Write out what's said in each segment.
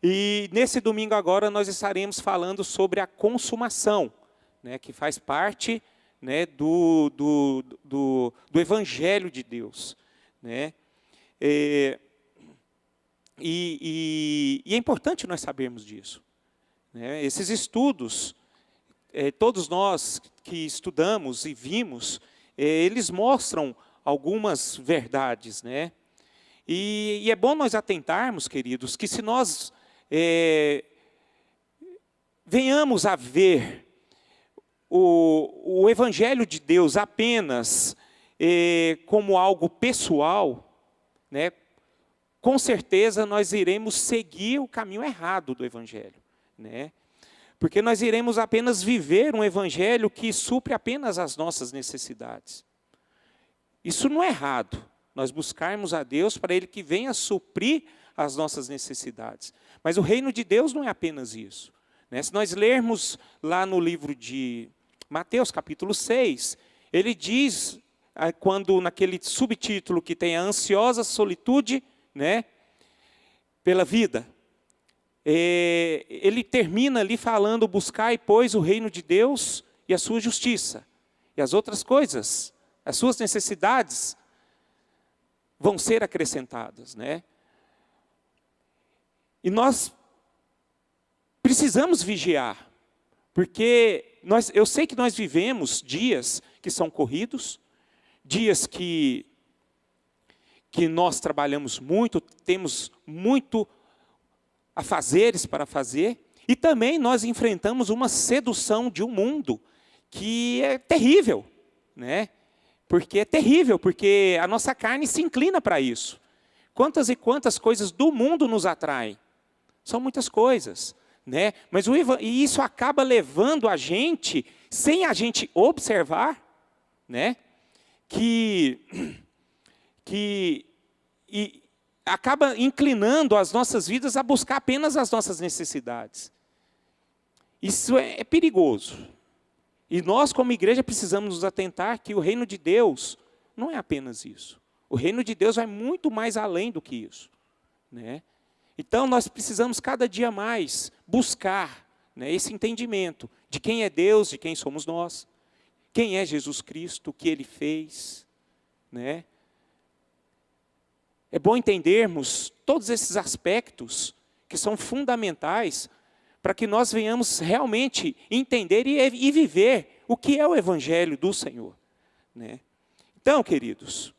E nesse domingo agora nós estaremos falando sobre a consumação, né, que faz parte, né, do Evangelho de Deus, né? E é importante nós sabermos disso, né? Esses estudos, todos nós que estudamos e vimos, eles mostram algumas verdades, né? E é bom nós atentarmos, queridos, que se nós venhamos a ver o Evangelho de Deus apenas como algo pessoal, né, com certeza nós iremos seguir o caminho errado do Evangelho, né? Porque nós iremos apenas viver um Evangelho que supre apenas as nossas necessidades. Isso não é errado, nós buscarmos a Deus para Ele que venha suprir as nossas necessidades. Mas o reino de Deus não é apenas isso, né? Se nós lermos lá no livro de Mateus, capítulo 6, ele diz, quando naquele subtítulo que tem a ansiosa solitude, né, pela vida, ele termina ali falando, buscai, pois, o reino de Deus e a sua justiça. E as outras coisas, as suas necessidades, vão ser acrescentadas, né? E nós precisamos vigiar, porque eu sei que nós vivemos dias que são corridos, dias que nós trabalhamos muito, temos muito afazeres para fazer, e também nós enfrentamos uma sedução de um mundo que é terrível, né? Porque é terrível, porque a nossa carne se inclina para isso. Quantas e quantas coisas do mundo nos atraem? São muitas coisas, né? Mas e isso acaba levando a gente, sem a gente observar, né, e acaba inclinando as nossas vidas a buscar apenas as nossas necessidades. Isso é perigoso. E nós, como igreja, precisamos nos atentar que o reino de Deus não é apenas isso. O reino de Deus vai muito mais além do que isso, né? Então, nós precisamos cada dia mais buscar, né, esse entendimento de quem é Deus, de quem somos nós, quem é Jesus Cristo, o que Ele fez, né? É bom entendermos todos esses aspectos que são fundamentais para que nós venhamos realmente entender e viver o que é o Evangelho do Senhor, né? Então, queridos,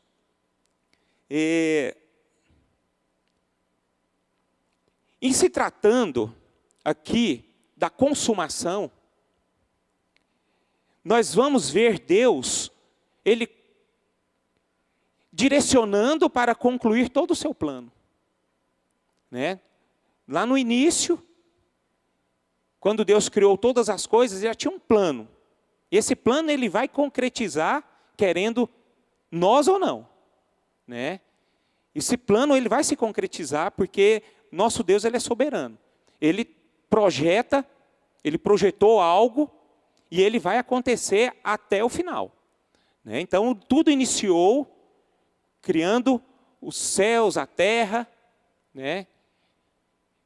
em se tratando aqui da consumação, nós vamos ver Deus, Ele direcionando para concluir todo o seu plano, né? Lá no início, quando Deus criou todas as coisas, Ele já tinha um plano. E esse plano Ele vai concretizar, querendo nós ou não, né? Esse plano Ele vai se concretizar, porque nosso Deus Ele é soberano. Ele projeta, Ele projetou algo, e Ele vai acontecer até o final, né? Então, tudo iniciou criando os céus, a terra, né?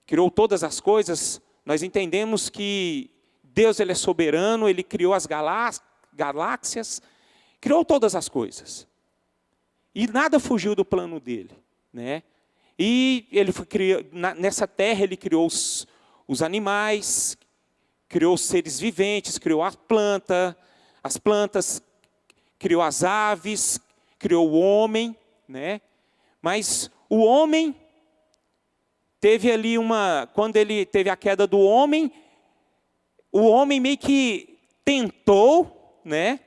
Criou todas as coisas. Nós entendemos que Deus Ele é soberano, Ele criou as galáxias, criou todas as coisas. E nada fugiu do plano dEle, né? E Ele nessa terra Ele criou os animais, criou os seres viventes, criou as plantas, criou as aves, criou o homem, né? Mas o homem teve ali quando ele teve a queda do homem, o homem meio que tentou, né,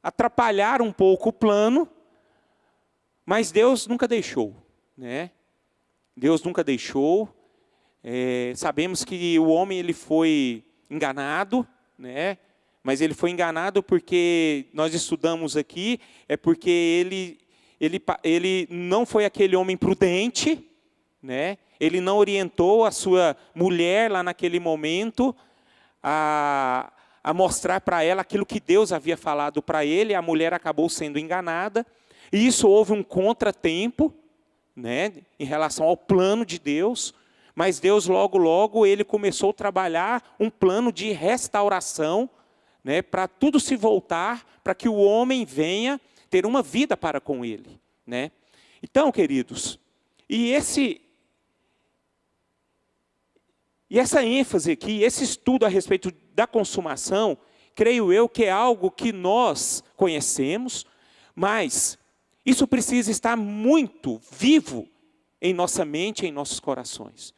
atrapalhar um pouco o plano, mas Deus nunca deixou, né? Deus nunca deixou. Sabemos que o homem ele foi enganado, né? Mas ele foi enganado porque nós estudamos aqui, porque ele não foi aquele homem prudente, né? Ele não orientou a sua mulher lá naquele momento a mostrar para ela aquilo que Deus havia falado para ele. A mulher acabou sendo enganada. E isso houve um contratempo, né, em relação ao plano de Deus. Mas Deus logo, ele começou a trabalhar um plano de restauração, né, para tudo se voltar, para que o homem venha ter uma vida para com ele, né? Então, queridos, e essa ênfase aqui, esse estudo a respeito da consumação, creio eu que é algo que nós conhecemos, mas isso precisa estar muito vivo em nossa mente e em nossos corações.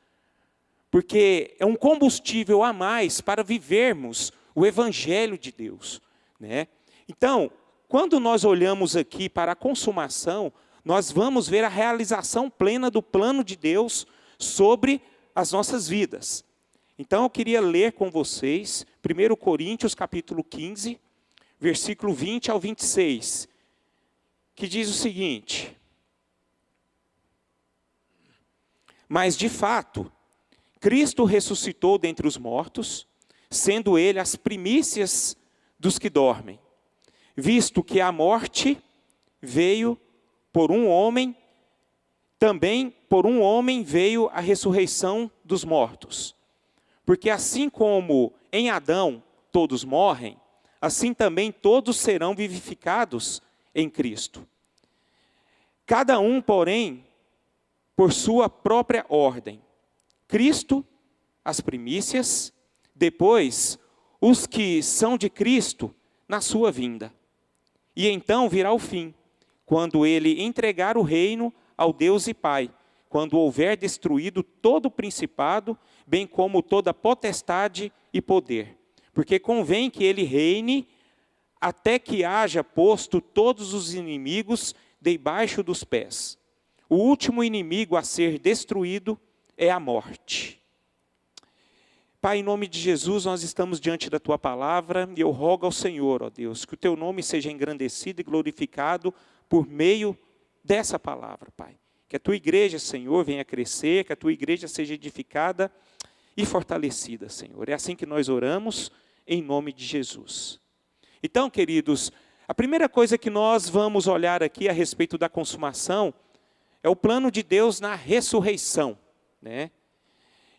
Porque é um combustível a mais para vivermos o Evangelho de Deus, né? Então, quando nós olhamos aqui para a consumação, nós vamos ver a realização plena do plano de Deus sobre as nossas vidas. Então, eu queria ler com vocês 1 Coríntios capítulo 15, versículo 20 ao 26, que diz o seguinte: mas de fato, Cristo ressuscitou dentre os mortos, sendo ele as primícias dos que dormem. Visto que a morte veio por um homem, também por um homem veio a ressurreição dos mortos. Porque assim como em Adão todos morrem, assim também todos serão vivificados em Cristo. Cada um, porém, por sua própria ordem. Cristo, as primícias, depois os que são de Cristo na sua vinda. E então virá o fim, quando ele entregar o reino ao Deus e Pai, quando houver destruído todo o principado, bem como toda potestade e poder. Porque convém que ele reine até que haja posto todos os inimigos debaixo dos pés. O último inimigo a ser destruído é a morte. Pai, em nome de Jesus, nós estamos diante da Tua palavra e eu rogo ao Senhor, ó Deus, que o Teu nome seja engrandecido e glorificado por meio dessa palavra, Pai. Que a Tua igreja, Senhor, venha crescer, que a Tua igreja seja edificada e fortalecida, Senhor. É assim que nós oramos, em nome de Jesus. Então, queridos, a primeira coisa que nós vamos olhar aqui a respeito da consumação é o plano de Deus na ressurreição, né?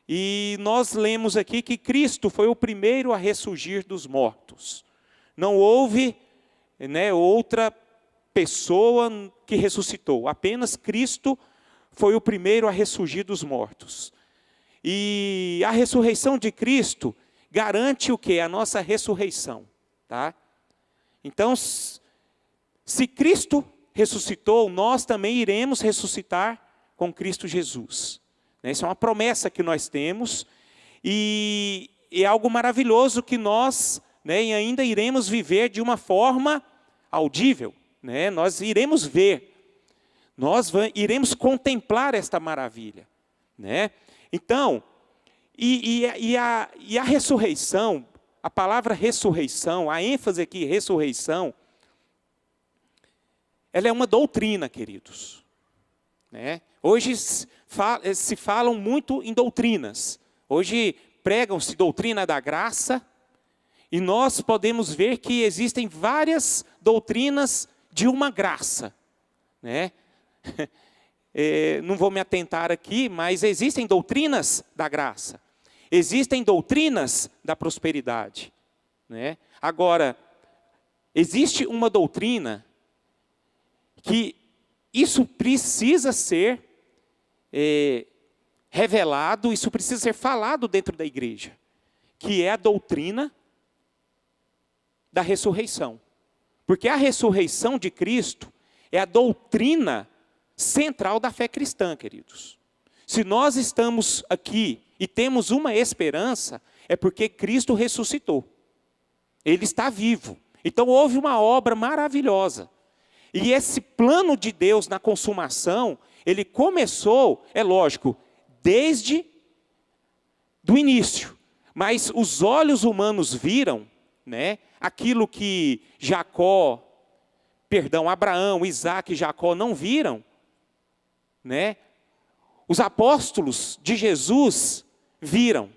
E nós lemos aqui que Cristo foi o primeiro a ressurgir dos mortos. Não houve, né, outra pessoa que ressuscitou. Apenas Cristo foi o primeiro a ressurgir dos mortos. E a ressurreição de Cristo garante o quê? A nossa ressurreição, tá? Então, se Cristo ressuscitou, nós também iremos ressuscitar com Cristo Jesus. Isso é uma promessa que nós temos e é algo maravilhoso que nós, né, ainda iremos viver de uma forma audível, né? Nós iremos ver, nós iremos contemplar esta maravilha, né? Então, a ressurreição, a palavra ressurreição, a ênfase aqui, ressurreição, ela é uma doutrina, queridos, né? Hoje se falam muito em doutrinas. Hoje pregam-se doutrina da graça. E nós podemos ver que existem várias doutrinas de uma graça, né? Não vou me atentar aqui, mas existem doutrinas da graça. Existem doutrinas da prosperidade, né? Agora, existe uma doutrina que isso precisa ser revelado, isso precisa ser falado dentro da igreja, que é a doutrina da ressurreição. Porque a ressurreição de Cristo é a doutrina central da fé cristã, queridos. Se nós estamos aqui e temos uma esperança, é porque Cristo ressuscitou. Ele está vivo. Então houve uma obra maravilhosa. E esse plano de Deus na consumação, ele começou, é lógico, desde do início. Mas os olhos humanos viram, né, aquilo que Abraão, Isaac e Jacó não viram, né? Os apóstolos de Jesus viram.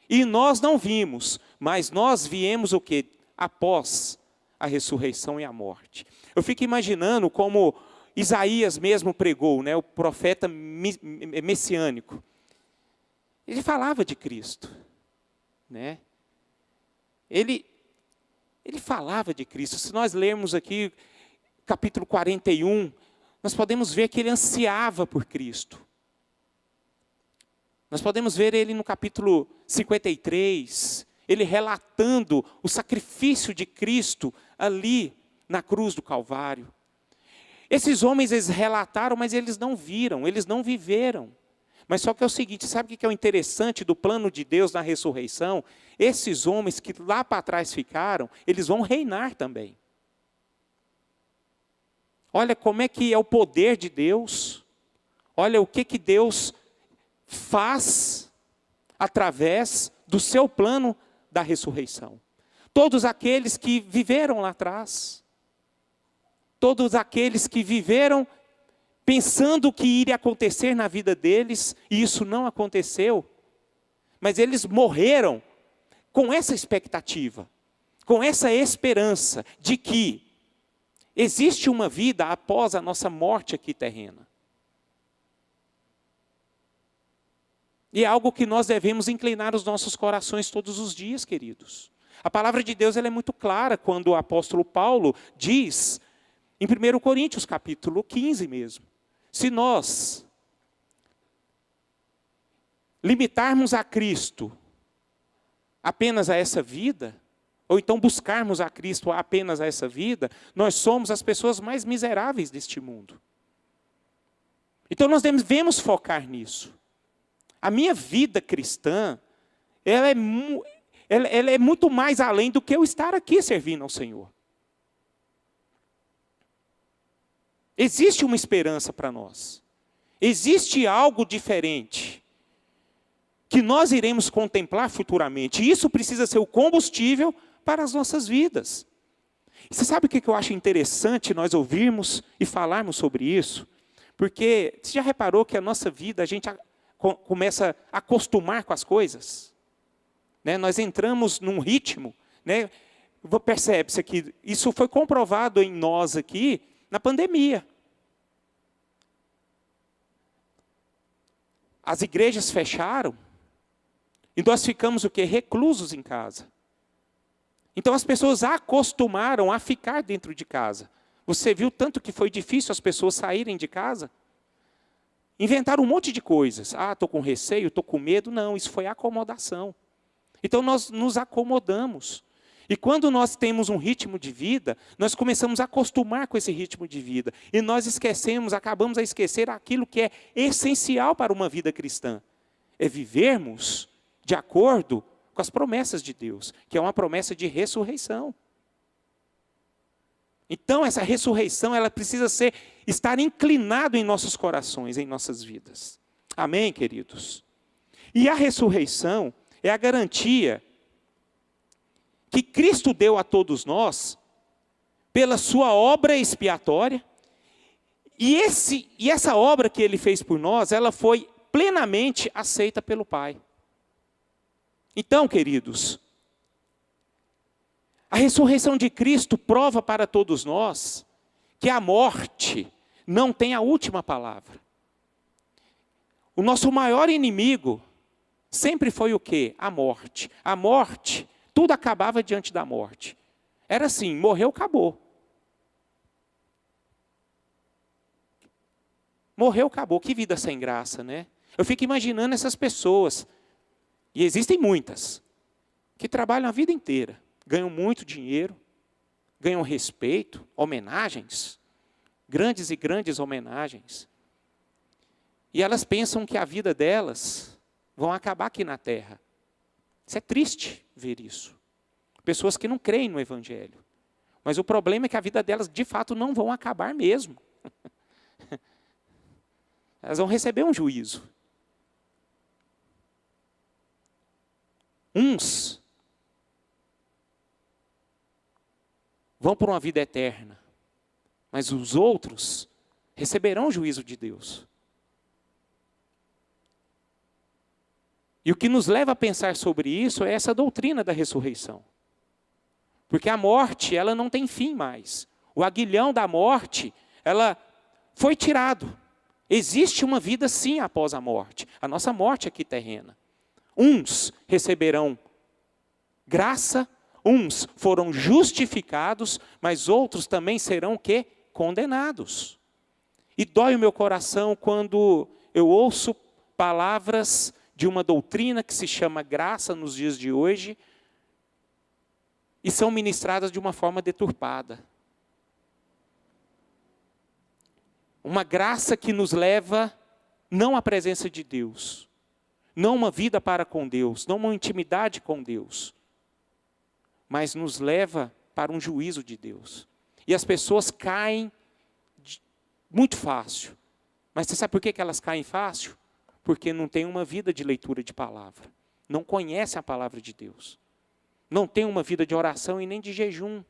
E nós não vimos, mas nós viemos o quê? Após a ressurreição e a morte. Eu fico imaginando como Isaías mesmo pregou, né, o profeta messiânico. Ele falava de Cristo, né? Ele falava de Cristo. Se nós lermos aqui capítulo 41, nós podemos ver que ele ansiava por Cristo. Nós podemos ver ele no capítulo 53, ele relatando o sacrifício de Cristo ali na cruz do Calvário. Esses homens, eles relataram, mas eles não viram, eles não viveram. Mas só que é o seguinte, sabe o que é o interessante do plano de Deus na ressurreição? Esses homens que lá para trás ficaram, eles vão reinar também. Olha como é que é o poder de Deus. Olha o que Deus faz através do seu plano da ressurreição. Todos aqueles que viveram lá atrás, todos aqueles que viveram pensando o que iria acontecer na vida deles, e isso não aconteceu, mas eles morreram com essa expectativa, com essa esperança de que existe uma vida após a nossa morte aqui terrena. E é algo que nós devemos inclinar os nossos corações todos os dias, queridos. A palavra de Deus ela é muito clara quando o apóstolo Paulo diz, em 1 Coríntios capítulo 15 mesmo, se nós limitarmos a Cristo apenas a essa vida, ou então buscarmos a Cristo apenas a essa vida, nós somos as pessoas mais miseráveis deste mundo. Então nós devemos focar nisso. A minha vida cristã, ela é muito mais além do que eu estar aqui servindo ao Senhor. Existe uma esperança para nós. Existe algo diferente que nós iremos contemplar futuramente. E isso precisa ser o combustível para as nossas vidas. E você sabe o que eu acho interessante nós ouvirmos e falarmos sobre isso? Porque você já reparou que a nossa vida, a gente começa a acostumar com as coisas? Né? Nós entramos num ritmo, né? Percebe-se aqui, isso foi comprovado em nós aqui na pandemia. As igrejas fecharam e nós ficamos o quê? Reclusos em casa. Então as pessoas acostumaram a ficar dentro de casa. Você viu tanto que foi difícil as pessoas saírem de casa? Inventaram um monte de coisas. Ah, estou com receio, estou com medo. Não, isso foi acomodação. Então nós nos acomodamos. E quando nós temos um ritmo de vida, nós começamos a acostumar com esse ritmo de vida. E nós acabamos a esquecer aquilo que é essencial para uma vida cristã. É vivermos de acordo com as promessas de Deus, que é uma promessa de ressurreição. Então essa ressurreição, ela precisa estar inclinado em nossos corações, em nossas vidas. Amém, queridos? E a ressurreição é a garantia que Cristo deu a todos nós pela sua obra expiatória. E essa obra que Ele fez por nós, ela foi plenamente aceita pelo Pai. Então, queridos, a ressurreição de Cristo prova para todos nós que a morte não tem a última palavra. O nosso maior inimigo sempre foi o quê? A morte. A morte, tudo acabava diante da morte. Era assim, morreu, acabou. Morreu, acabou. Que vida sem graça, né? Eu fico imaginando essas pessoas, e existem muitas, que trabalham a vida inteira, ganham muito dinheiro, ganham respeito, homenagens, grandes e grandes homenagens. E elas pensam que a vida delas vão acabar aqui na terra. Isso é triste ver isso. Pessoas que não creem no Evangelho. Mas o problema é que a vida delas, de fato, não vão acabar mesmo. Elas vão receber um juízo. Uns vão para uma vida eterna, mas os outros receberão o juízo de Deus. E o que nos leva a pensar sobre isso é essa doutrina da ressurreição. Porque a morte, ela não tem fim mais. O aguilhão da morte, ela foi tirado. Existe uma vida sim após a morte. A nossa morte aqui terrena. Uns receberão graça, uns foram justificados, mas outros também serão o quê? Condenados. E dói o meu coração quando eu ouço palavras de uma doutrina que se chama graça nos dias de hoje e são ministradas de uma forma deturpada. Uma graça que nos leva não à presença de Deus, não uma vida para com Deus, não uma intimidade com Deus, mas nos leva para um juízo de Deus. E as pessoas caem muito fácil. Mas você sabe por que elas caem fácil? Porque não tem uma vida de leitura de palavra. Não conhece a palavra de Deus. Não tem uma vida de oração e nem de jejum.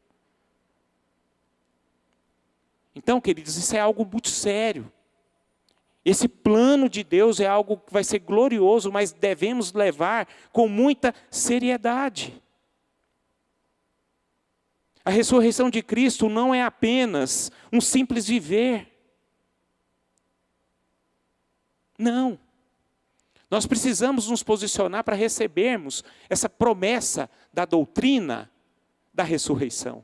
Então, queridos, isso é algo muito sério. Esse plano de Deus é algo que vai ser glorioso, mas devemos levar com muita seriedade. A ressurreição de Cristo não é apenas um simples viver. Não. Nós precisamos nos posicionar para recebermos essa promessa da doutrina da ressurreição.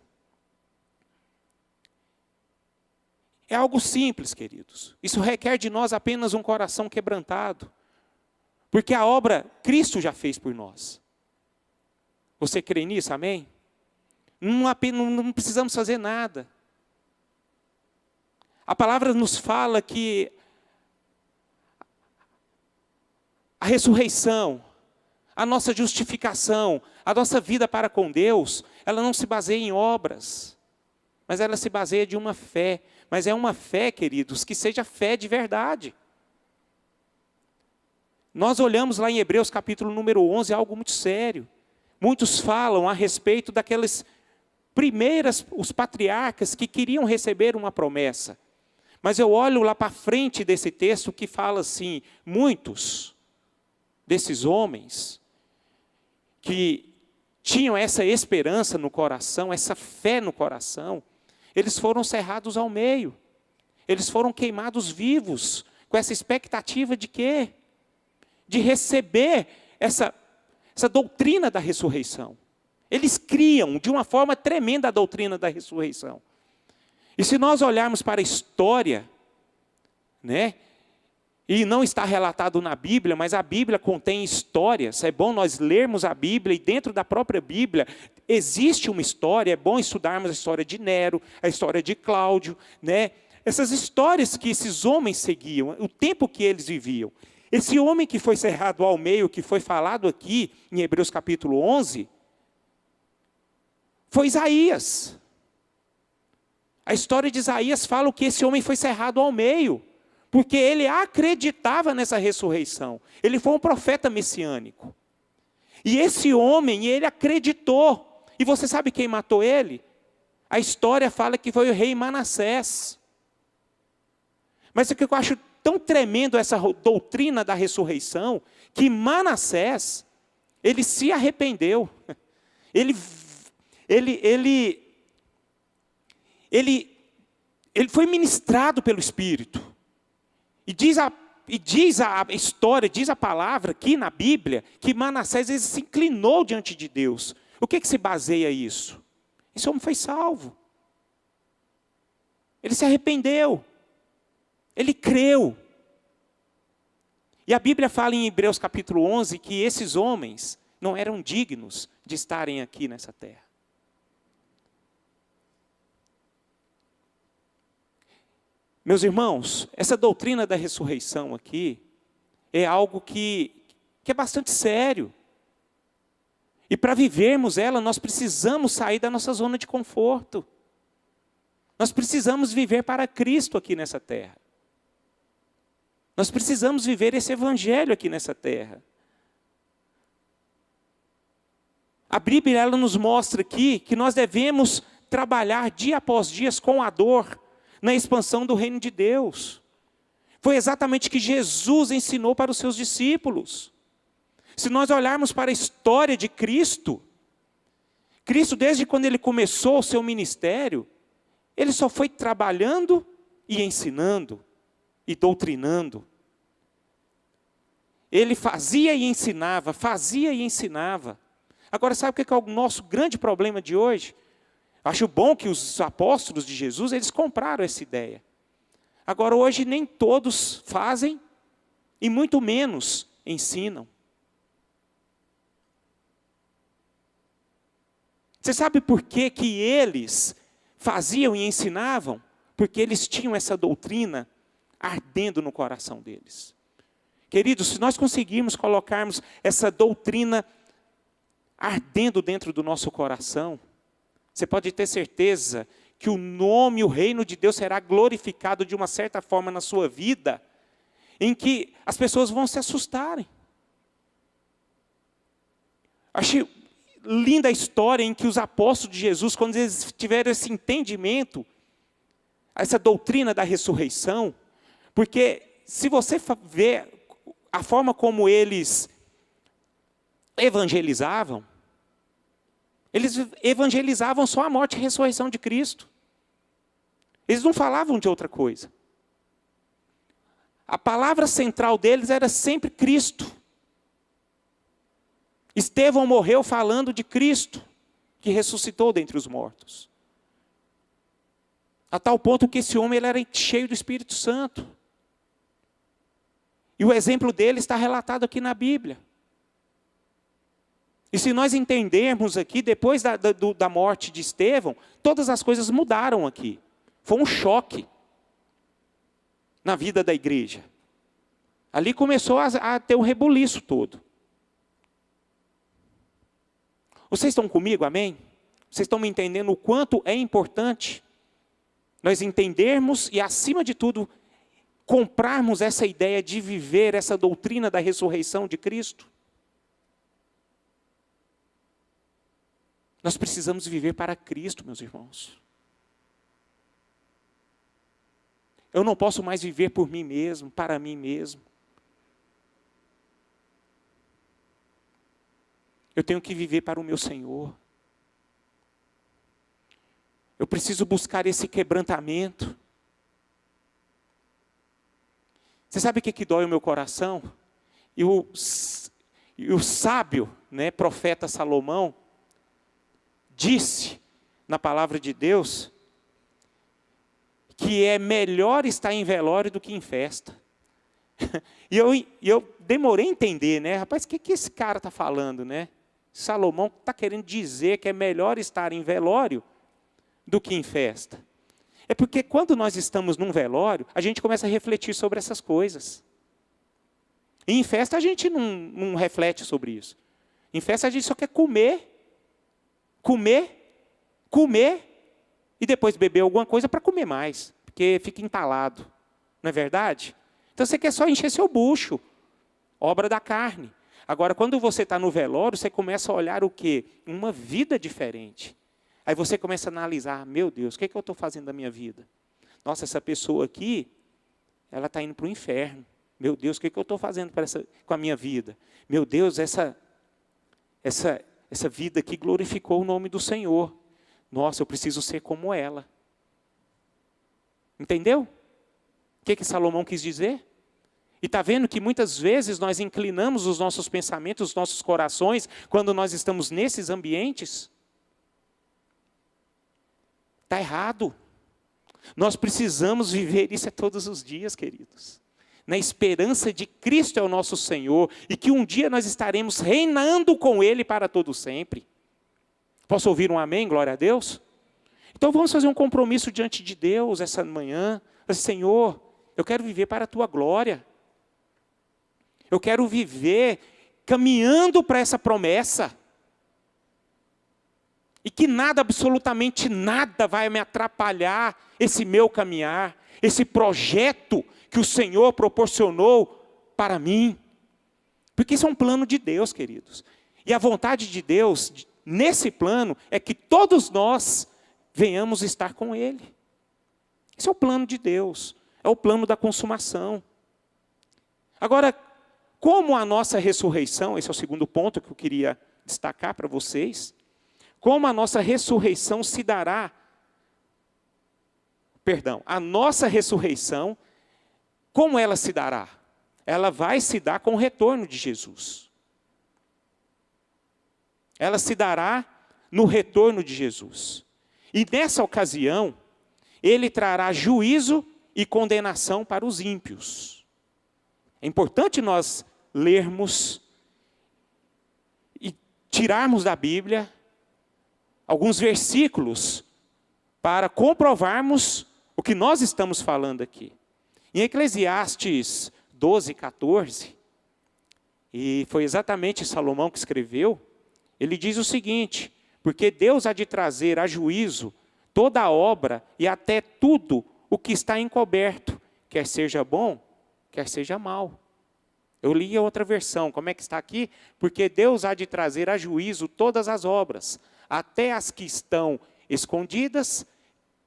É algo simples, queridos. Isso requer de nós apenas um coração quebrantado. Porque a obra Cristo já fez por nós. Você crê nisso, amém? Não precisamos fazer nada. A palavra nos fala que a ressurreição, a nossa justificação, a nossa vida para com Deus, ela não se baseia em obras, mas ela se baseia de uma fé. Mas é uma fé, queridos, que seja fé de verdade. Nós olhamos lá em Hebreus capítulo número 11, algo muito sério. Muitos falam a respeito daquelas os patriarcas que queriam receber uma promessa. Mas eu olho lá para frente desse texto que fala assim, muitos desses homens que tinham essa esperança no coração, essa fé no coração, eles foram cerrados ao meio. Eles foram queimados vivos, com essa expectativa de quê? De receber essa doutrina da ressurreição. Eles criam de uma forma tremenda a doutrina da ressurreição. E se nós olharmos para a história, né? E não está relatado na Bíblia, mas a Bíblia contém histórias. É bom nós lermos a Bíblia e dentro da própria Bíblia existe uma história. É bom estudarmos a história de Nero, a história de Cláudio, né? Essas histórias que esses homens seguiam, o tempo que eles viviam. Esse homem que foi cerrado ao meio, que foi falado aqui em Hebreus capítulo 11, foi Isaías. A história de Isaías fala que esse homem foi cerrado ao meio, porque ele acreditava nessa ressurreição. Ele foi um profeta messiânico. E esse homem, ele acreditou. E você sabe quem matou ele? A história fala que foi o rei Manassés. Mas o que eu acho tão tremendo essa doutrina da ressurreição, que Manassés, ele se arrependeu. Ele foi ministrado pelo Espírito. E diz a história, diz a palavra aqui na Bíblia, que Manassés ele se inclinou diante de Deus. O que se baseia isso? Esse homem foi salvo. Ele se arrependeu. Ele creu. E a Bíblia fala em Hebreus capítulo 11 que esses homens não eram dignos de estarem aqui nessa terra. Meus irmãos, essa doutrina da ressurreição aqui é algo que é bastante sério. E para vivermos ela, nós precisamos sair da nossa zona de conforto. Nós precisamos viver para Cristo aqui nessa terra. Nós precisamos viver esse evangelho aqui nessa terra. A Bíblia ela nos mostra aqui que nós devemos trabalhar dia após dia com a dor, na expansão do reino de Deus. Foi exatamente o que Jesus ensinou para os seus discípulos. Se nós olharmos para a história de Cristo, Cristo desde quando ele começou o seu ministério, ele só foi trabalhando e ensinando e doutrinando. Ele fazia e ensinava, fazia e ensinava. Agora, sabe o que é o nosso grande problema de hoje? Acho bom que os apóstolos de Jesus, eles compraram essa ideia. Agora, hoje, nem todos fazem e muito menos ensinam. Você sabe por que que eles faziam e ensinavam? Porque eles tinham essa doutrina ardendo no coração deles. Queridos, se nós conseguirmos colocarmos essa doutrina ardendo dentro do nosso coração, você pode ter certeza que o nome, o reino de Deus será glorificado de uma certa forma na sua vida, em que as pessoas vão se assustarem. Achei linda a história em que os apóstolos de Jesus, quando eles tiveram esse entendimento, essa doutrina da ressurreição, porque se você ver a forma como eles evangelizavam só a morte e a ressurreição de Cristo. Eles não falavam de outra coisa. A palavra central deles era sempre Cristo. Estevão morreu falando de Cristo, que ressuscitou dentre os mortos. A tal ponto que esse homem ele era cheio do Espírito Santo. E o exemplo dele está relatado aqui na Bíblia. E se nós entendermos aqui, depois da morte de Estevão, todas as coisas mudaram aqui. Foi um choque na vida da igreja. Ali começou a ter um rebuliço todo. Vocês estão comigo, amém? Vocês estão me entendendo o quanto é importante nós entendermos e, acima de tudo, comprarmos essa ideia de viver essa doutrina da ressurreição de Cristo? Nós precisamos viver para Cristo, meus irmãos. Eu não posso mais viver por mim mesmo, para mim mesmo. Eu tenho que viver para o meu Senhor. Eu preciso buscar esse quebrantamento. Você sabe o que dói o meu coração? E o sábio, profeta Salomão, disse na palavra de Deus que é melhor estar em velório do que em festa. E eu demorei a entender, rapaz, o que esse cara está falando, Salomão está querendo dizer que é melhor estar em velório do que em festa. É porque quando nós estamos num velório, a gente começa a refletir sobre essas coisas. E em festa a gente não reflete sobre isso. Em festa a gente só quer comer, e depois beber alguma coisa para comer mais, porque fica entalado. Não é verdade? Então você quer só encher seu bucho, obra da carne. Agora, quando você está no velório, você começa a olhar o quê? Uma vida diferente. Aí você começa a analisar, meu Deus, o que eu estou fazendo da minha vida? Nossa, essa pessoa aqui, ela está indo para o inferno. Meu Deus, o que eu estou fazendo com a minha vida? Meu Deus, essa vida aqui glorificou o nome do Senhor. Nossa, eu preciso ser como ela. Entendeu? O que Salomão quis dizer? E está vendo que muitas vezes nós inclinamos os nossos pensamentos, os nossos corações, quando nós estamos nesses ambientes? Está errado. Nós precisamos viver isso todos os dias, queridos. Na esperança de Cristo é o nosso Senhor, e que um dia nós estaremos reinando com Ele para todo sempre. Posso ouvir um amém? Glória a Deus? Então vamos fazer um compromisso diante de Deus essa manhã. Senhor, eu quero viver para a Tua glória. Eu quero viver caminhando para essa promessa. E que nada, absolutamente nada vai me atrapalhar esse meu caminhar, esse projeto que o Senhor proporcionou para mim. Porque isso é um plano de Deus, queridos. E a vontade de Deus, nesse plano, é que todos nós venhamos estar com Ele. Esse é o plano de Deus, é o plano da consumação. Agora, como a nossa ressurreição, esse é o segundo ponto que eu queria destacar para vocês, como a nossa ressurreição se dará, a nossa ressurreição, como ela se dará? ela vai se dar com o retorno de Jesus. Ela se dará no retorno de Jesus. E nessa ocasião, ele trará juízo e condenação para os ímpios. É importante nós lermos e tirarmos da Bíblia alguns versículos para comprovarmos o que nós estamos falando aqui. Em Eclesiastes 12, 14, e foi exatamente Salomão que escreveu, ele diz o seguinte: porque Deus há de trazer a juízo toda a obra e até tudo o que está encoberto, quer seja bom, quer seja mal. Eu li a outra versão, como é que está aqui? Porque Deus há de trazer a juízo todas as obras, até as que estão escondidas,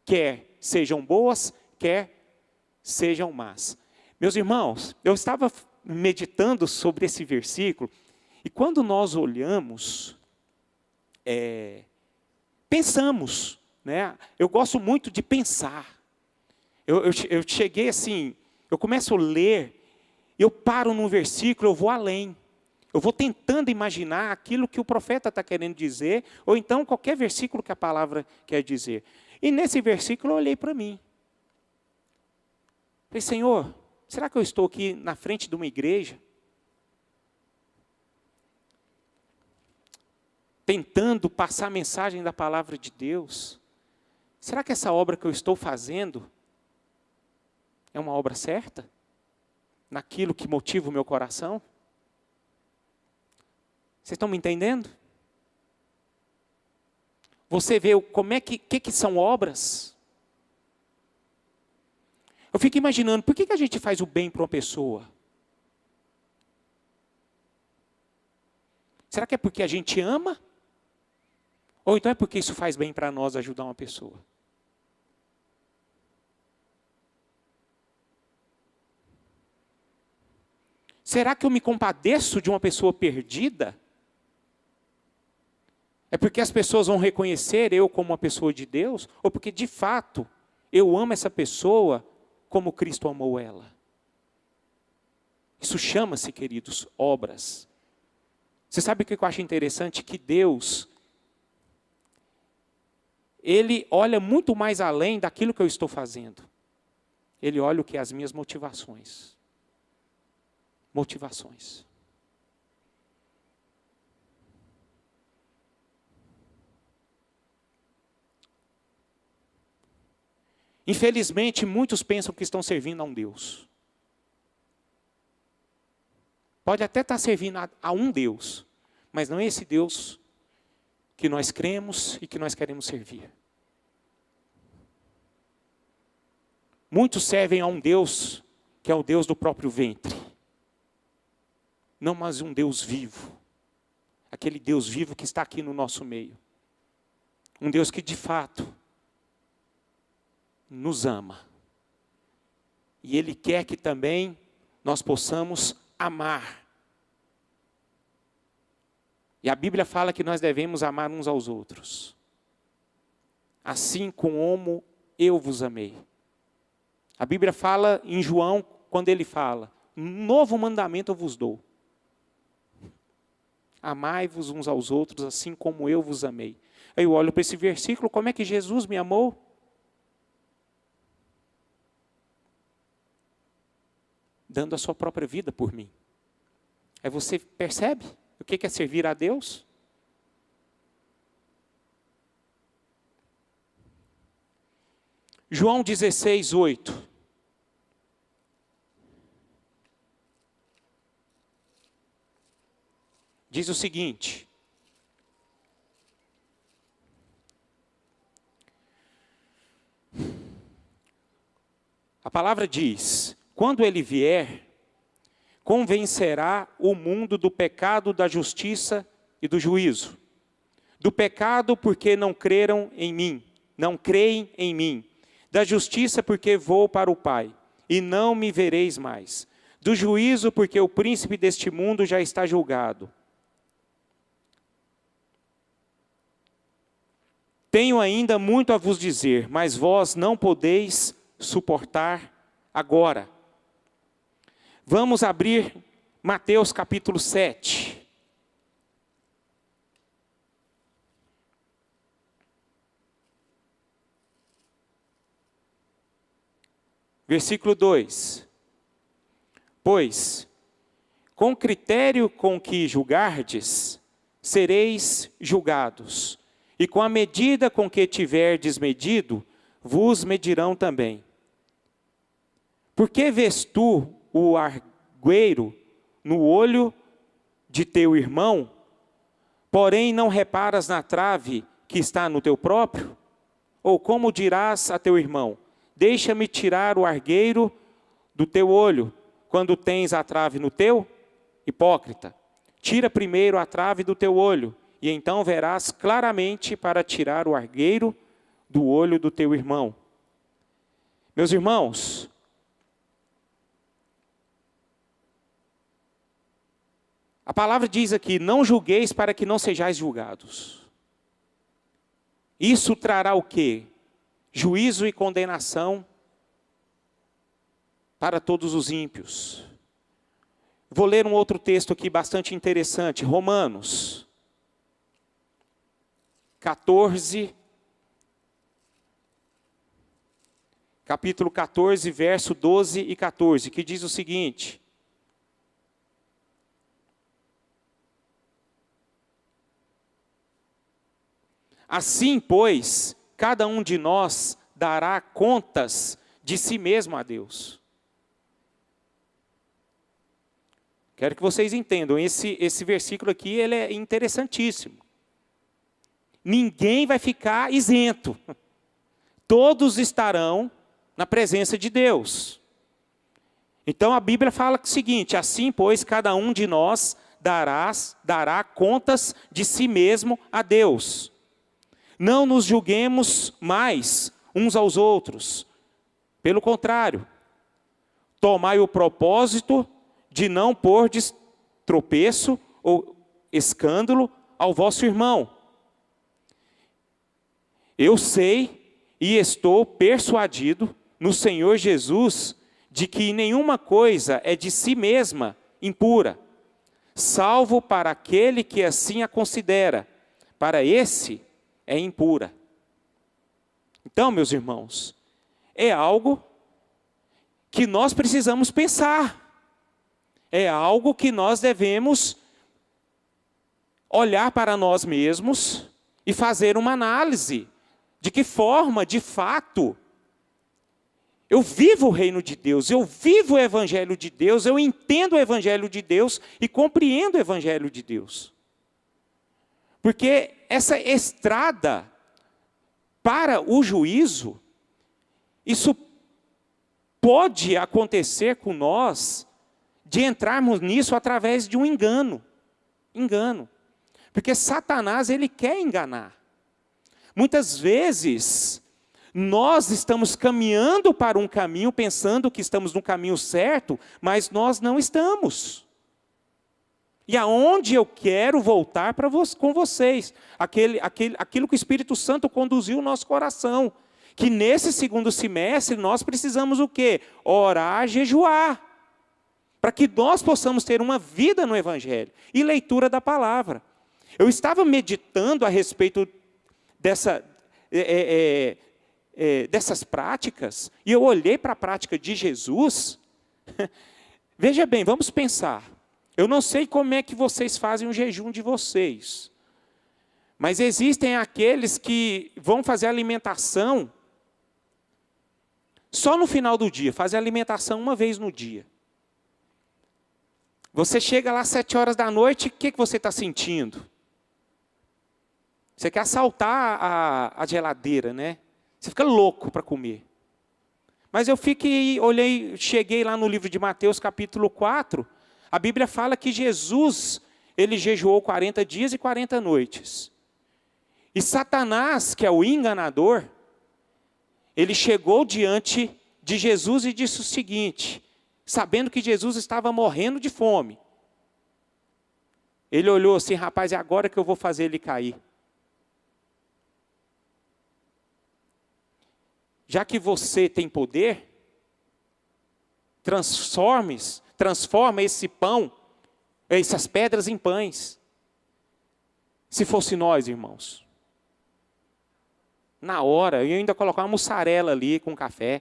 quer sejam boas, quer sejam más. Meus irmãos, eu estava meditando sobre esse versículo, e quando nós olhamos, pensamos, né? Eu gosto muito de pensar. Eu cheguei assim, eu começo a ler, eu paro num versículo, eu vou além. Eu vou tentando imaginar aquilo que o profeta está querendo dizer, ou então qualquer versículo que a palavra quer dizer. E nesse versículo eu olhei para mim. Falei, Senhor, será que eu estou aqui na frente de uma igreja? Tentando passar a mensagem da palavra de Deus? Será que essa obra que eu estou fazendo é uma obra certa? Naquilo que motiva o meu coração? Vocês estão me entendendo? Você vê como é que são obras? Eu fico imaginando, por que a gente faz o bem para uma pessoa? Será que é porque a gente ama? Ou então é porque isso faz bem para nós ajudar uma pessoa? Será que eu me compadeço de uma pessoa perdida? É porque as pessoas vão reconhecer eu como uma pessoa de Deus? Ou porque, de fato, eu amo essa pessoa como Cristo amou ela? Isso chama-se, queridos, obras. Você sabe o que eu acho interessante? Que Deus, Ele olha muito mais além daquilo que eu estou fazendo. Ele olha o que é as minhas motivações. Motivações. Infelizmente, muitos pensam que estão servindo a um Deus. Pode até estar servindo a um Deus, mas não é esse Deus que nós cremos e que nós queremos servir. Muitos servem a um Deus que é o Deus do próprio ventre. Não, mas um Deus vivo. Aquele Deus vivo que está aqui no nosso meio. Um Deus que de fato nos ama. E Ele quer que também nós possamos amar. E a Bíblia fala que nós devemos amar uns aos outros. Assim como eu vos amei. A Bíblia fala em João, quando ele fala, um novo mandamento eu vos dou. Amai-vos uns aos outros, assim como eu vos amei. Aí eu olho para esse versículo, como é que Jesus me amou? Dando a sua própria vida por mim. Aí você percebe o que é servir a Deus? João 16, 8. Diz o seguinte: a palavra diz: quando ele vier, convencerá o mundo do pecado, da justiça e do juízo. Do pecado, porque não creram em mim, não creem em mim. Da justiça, porque vou para o Pai, e não me vereis mais. Do juízo, porque o príncipe deste mundo já está julgado. Tenho ainda muito a vos dizer, mas vós não podeis suportar agora. Vamos abrir Mateus capítulo 7. Versículo 2. Pois, com critério com que julgardes, sereis julgados, e com a medida com que tiverdes medido, vos medirão também. Por que vês tu o argueiro no olho de teu irmão, porém não reparas na trave que está no teu próprio? Ou como dirás a teu irmão, deixa-me tirar o argueiro do teu olho, quando tens a trave no teu? Hipócrita, tira primeiro a trave do teu olho, e então verás claramente para tirar o argueiro do olho do teu irmão. Meus irmãos, a palavra diz aqui, não julgueis para que não sejais julgados. Isso trará o quê? Juízo e condenação para todos os ímpios. Vou ler um outro texto aqui bastante interessante, Romanos 14, capítulo 14, verso 12 e 14, que diz o seguinte: assim, pois, cada um de nós dará contas de si mesmo a Deus. Quero que vocês entendam, esse versículo aqui ele é interessantíssimo. Ninguém vai ficar isento. Todos estarão na presença de Deus. Então a Bíblia fala o seguinte: assim, pois, cada um de nós dará contas de si mesmo a Deus. Não nos julguemos mais uns aos outros. Pelo contrário, tomai o propósito de não pordes tropeço ou escândalo ao vosso irmão. Eu sei e estou persuadido no Senhor Jesus de que nenhuma coisa é de si mesma impura, salvo para aquele que assim a considera. Para esse é impura. Então, meus irmãos, é algo que nós precisamos pensar. É algo que nós devemos olhar para nós mesmos e fazer uma análise de que forma, de fato, eu vivo o reino de Deus, eu vivo o evangelho de Deus, eu entendo o evangelho de Deus e compreendo o evangelho de Deus. Porque essa estrada para o juízo, isso pode acontecer com nós, de entrarmos nisso através de um engano. Porque Satanás, ele quer enganar. Muitas vezes, nós estamos caminhando para um caminho, pensando que estamos no caminho certo, mas nós não estamos. E aonde eu quero voltar com vocês? Aquilo que o Espírito Santo conduziu o nosso coração. Que nesse segundo semestre, nós precisamos o quê? Orar, jejuar. Para que nós possamos ter uma vida no Evangelho e leitura da palavra. Eu estava meditando a respeito dessas práticas, e eu olhei para a prática de Jesus. Veja bem, vamos pensar. Eu não sei como é que vocês fazem o jejum de vocês, mas existem aqueles que vão fazer alimentação só no final do dia, fazer alimentação uma vez no dia. Você chega lá às 7 horas da noite, o que você está sentindo? Você quer assaltar a geladeira, né? Você fica louco para comer. Mas eu cheguei lá no livro de Mateus capítulo 4, a Bíblia fala que Jesus, ele jejuou 40 dias e 40 noites. E Satanás, que é o enganador, ele chegou diante de Jesus e disse o seguinte, sabendo que Jesus estava morrendo de fome. Ele olhou assim, rapaz, é agora que eu vou fazer ele cair. Já que você tem poder, transforme transforma esse pão, essas pedras em pães. Se fosse nós, irmãos, na hora, eu ia ainda colocar uma mussarela ali com café.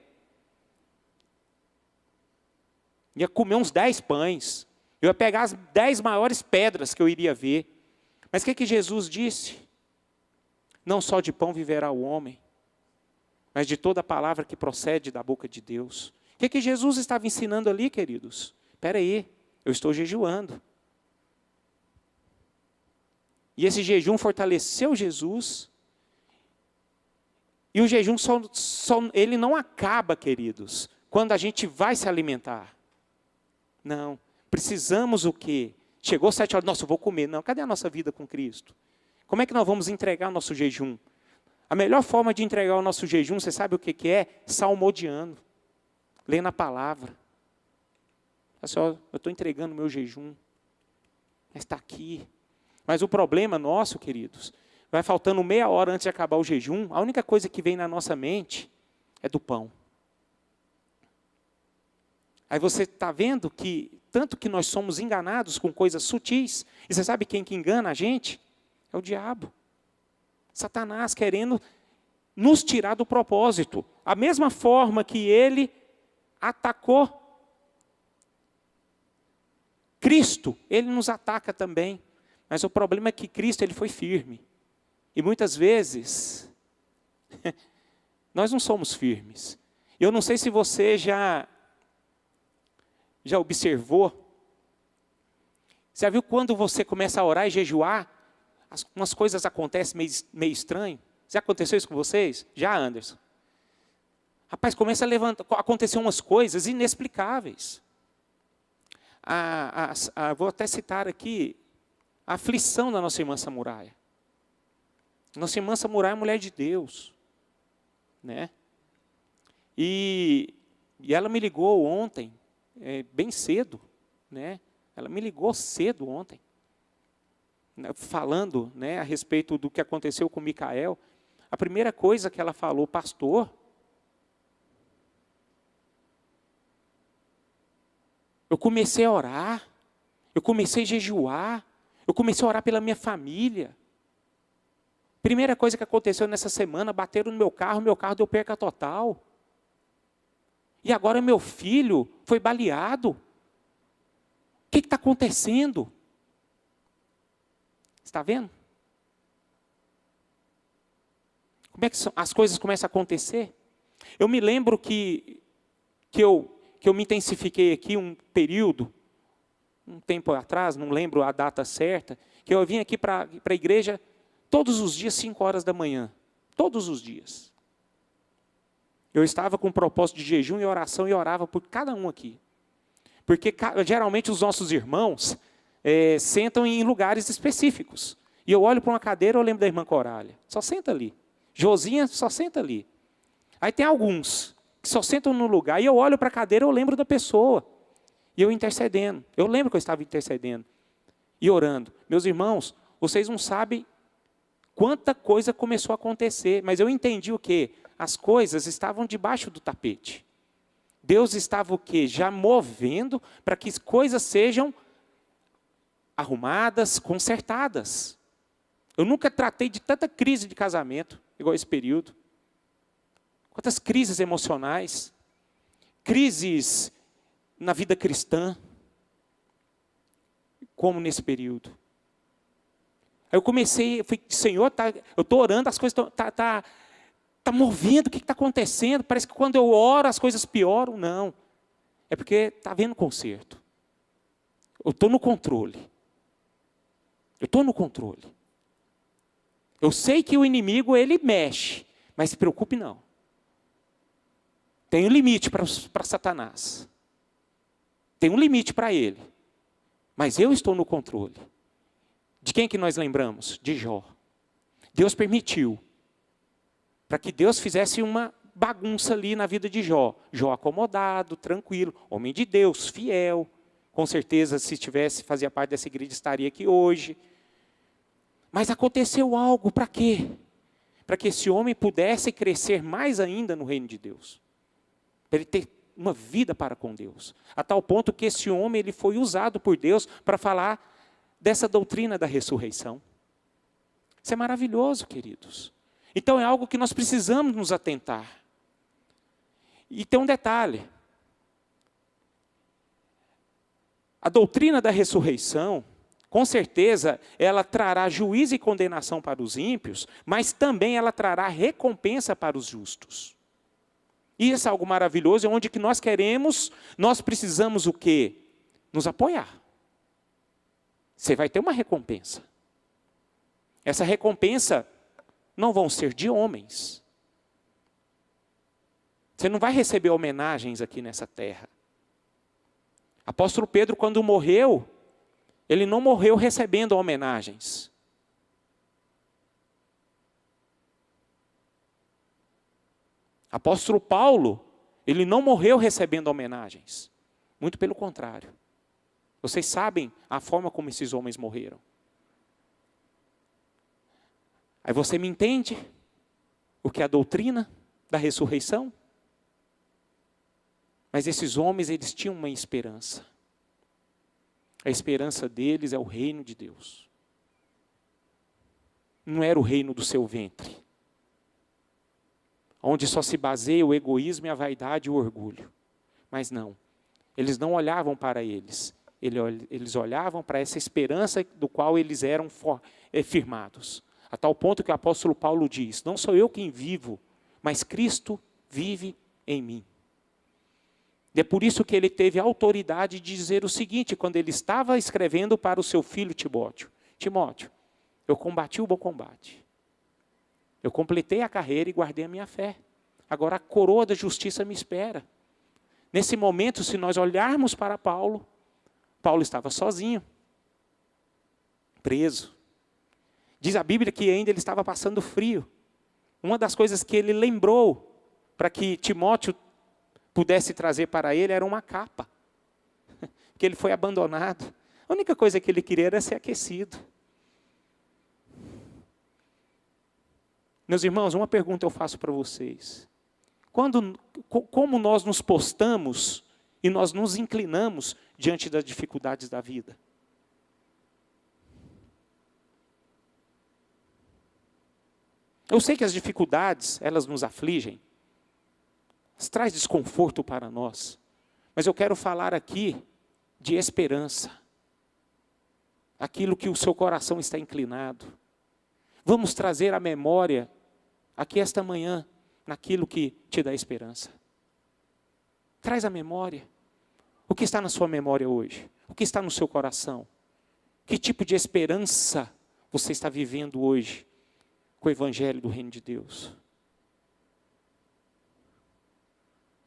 Ia comer uns 10 pães. Eu ia pegar as 10 maiores pedras que eu iria ver. Mas o que Jesus disse? Não só de pão viverá o homem, mas de toda palavra que procede da boca de Deus. O que Jesus estava ensinando ali, queridos? Espera aí, eu estou jejuando. E esse jejum fortaleceu Jesus. E o jejum ele não acaba, queridos, quando a gente vai se alimentar. Não, precisamos o quê? Chegou 7 horas, nossa, eu vou comer. Não, cadê a nossa vida com Cristo? Como é que nós vamos entregar o nosso jejum? A melhor forma de entregar o nosso jejum, você sabe o que é? Salmodiando, lendo a palavra. Assim, ó, eu estou entregando o meu jejum, mas está aqui. Mas o problema nosso, queridos, vai faltando meia hora antes de acabar o jejum, a única coisa que vem na nossa mente é do pão. Aí você está vendo que, tanto que nós somos enganados com coisas sutis, e você sabe quem que engana a gente? É o diabo. Satanás querendo nos tirar do propósito. A mesma forma que ele atacou Cristo, ele nos ataca também. Mas o problema é que Cristo ele foi firme. E muitas vezes, nós não somos firmes. Eu não sei se você já observou. Você já viu quando você começa a orar e jejuar, umas coisas acontecem meio estranho? Já aconteceu isso com vocês? Já, Anderson? Rapaz, começa a acontecer umas coisas inexplicáveis. Vou até citar aqui a aflição da nossa irmã Samuraia. Nossa irmã Samuraia é mulher de Deus, né? E ela me ligou ontem, bem cedo, né? Ela me ligou cedo ontem, falando, né, a respeito do que aconteceu com Micael. A primeira coisa que ela falou, pastor, eu comecei a orar, eu comecei a jejuar, eu comecei a orar pela minha família. Primeira coisa que aconteceu nessa semana, bateram no meu carro deu perca total. E agora meu filho foi baleado. O que está acontecendo? Está vendo? Como é que as coisas começam a acontecer? Eu me lembro que eu me intensifiquei aqui um período, um tempo atrás, não lembro a data certa, que eu vim aqui para a igreja todos os dias, 5 horas da manhã. Todos os dias. Eu estava com um propósito de jejum e oração e orava por cada um aqui. Porque geralmente os nossos irmãos sentam em lugares específicos. E eu olho para uma cadeira, eu lembro da irmã Corália. Só senta ali. Josinha só senta ali. Aí tem alguns que só sentam no lugar, e eu olho para a cadeira, eu lembro da pessoa. E eu intercedendo. Eu lembro que eu estava intercedendo. E orando. Meus irmãos, vocês não sabem quanta coisa começou a acontecer. Mas eu entendi o quê? As coisas estavam debaixo do tapete. Deus estava o quê? Já movendo para que coisas sejam arrumadas, consertadas. Eu nunca tratei de tanta crise de casamento, igual esse período. Quantas crises emocionais, crises na vida cristã, como nesse período. Aí eu comecei, Senhor, eu estou orando, as coisas estão movendo, o que está acontecendo? Parece que quando eu oro as coisas pioram. Não, é porque está havendo conserto. Eu estou no controle. Eu estou no controle. Eu sei que o inimigo, ele mexe, mas se preocupe não. Tem um limite para Satanás. Tem um limite para ele. Mas eu estou no controle. De quem que nós lembramos? De Jó. Deus permitiu. Para que Deus fizesse uma bagunça ali na vida de Jó. Jó acomodado, tranquilo, homem de Deus, fiel. Com certeza, se fazia parte dessa igreja, estaria aqui hoje. Mas aconteceu algo, para quê? Para que esse homem pudesse crescer mais ainda no reino de Deus. Para ele ter uma vida para com Deus. A tal ponto que esse homem ele foi usado por Deus para falar dessa doutrina da ressurreição. Isso é maravilhoso, queridos. Então é algo que nós precisamos nos atentar. E tem um detalhe. A doutrina da ressurreição, com certeza, ela trará juízo e condenação para os ímpios, mas também ela trará recompensa para os justos. E isso é algo maravilhoso, é onde que nós queremos, nós precisamos o quê? Nos apoiar. Você vai ter uma recompensa. Essa recompensa não vão ser de homens. Você não vai receber homenagens aqui nessa terra. Apóstolo Pedro, quando morreu, ele não morreu recebendo homenagens. Apóstolo Paulo, ele não morreu recebendo homenagens. Muito pelo contrário. Vocês sabem a forma como esses homens morreram. Aí você me entende o que é a doutrina da ressurreição? Mas esses homens, eles tinham uma esperança. A esperança deles é o reino de Deus. Não era o reino do seu ventre, onde só se baseia o egoísmo e a vaidade e o orgulho. Mas não, eles não olhavam para eles. Eles olhavam para essa esperança do qual eles eram firmados. A tal ponto que o apóstolo Paulo diz, não sou eu quem vivo, mas Cristo vive em mim. E é por isso que ele teve a autoridade de dizer o seguinte, quando ele estava escrevendo para o seu filho Timóteo. Timóteo, eu combati o bom combate. Eu completei a carreira e guardei a minha fé. Agora a coroa da justiça me espera. Nesse momento, se nós olharmos para Paulo, Paulo estava sozinho, preso. Diz a Bíblia que ainda ele estava passando frio. Uma das coisas que ele lembrou para que Timóteo pudesse trazer para ele era uma capa. Que ele foi abandonado. A única coisa que ele queria era ser aquecido. Meus irmãos, uma pergunta eu faço para vocês. Como nós nos postamos e nós nos inclinamos diante das dificuldades da vida? Eu sei que as dificuldades, elas nos afligem. Elas trazem desconforto para nós. Mas eu quero falar aqui de esperança. Aquilo que o seu coração está inclinado. Vamos trazer à memória, aqui esta manhã, naquilo que te dá esperança. Traz à memória. O que está na sua memória hoje? O que está no seu coração? Que tipo de esperança você está vivendo hoje com o Evangelho do Reino de Deus?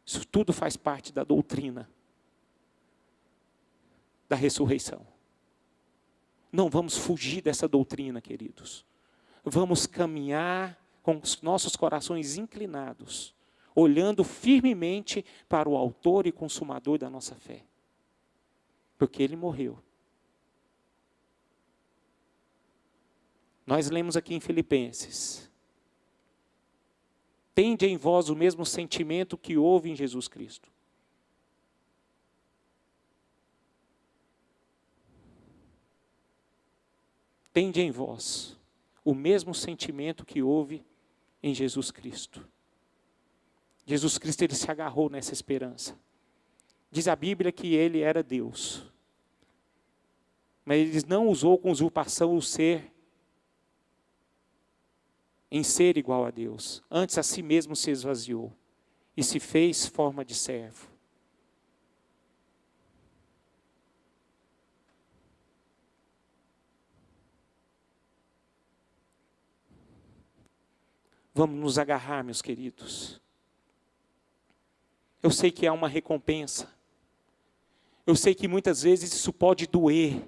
Isso tudo faz parte da doutrina da ressurreição. Não vamos fugir dessa doutrina, queridos. Vamos caminhar com os nossos corações inclinados, olhando firmemente para o autor e consumador da nossa fé. Porque ele morreu. Nós lemos aqui em Filipenses. Tende em vós o mesmo sentimento que houve em Jesus Cristo. Tende em vós o mesmo sentimento que houve em Jesus Cristo. Jesus Cristo, ele se agarrou nessa esperança. Diz a Bíblia que ele era Deus. Mas ele não usou com usurpação o ser, em ser igual a Deus. Antes a si mesmo se esvaziou e se fez forma de servo. Vamos nos agarrar, meus queridos. Eu sei que há uma recompensa. Eu sei que muitas vezes isso pode doer.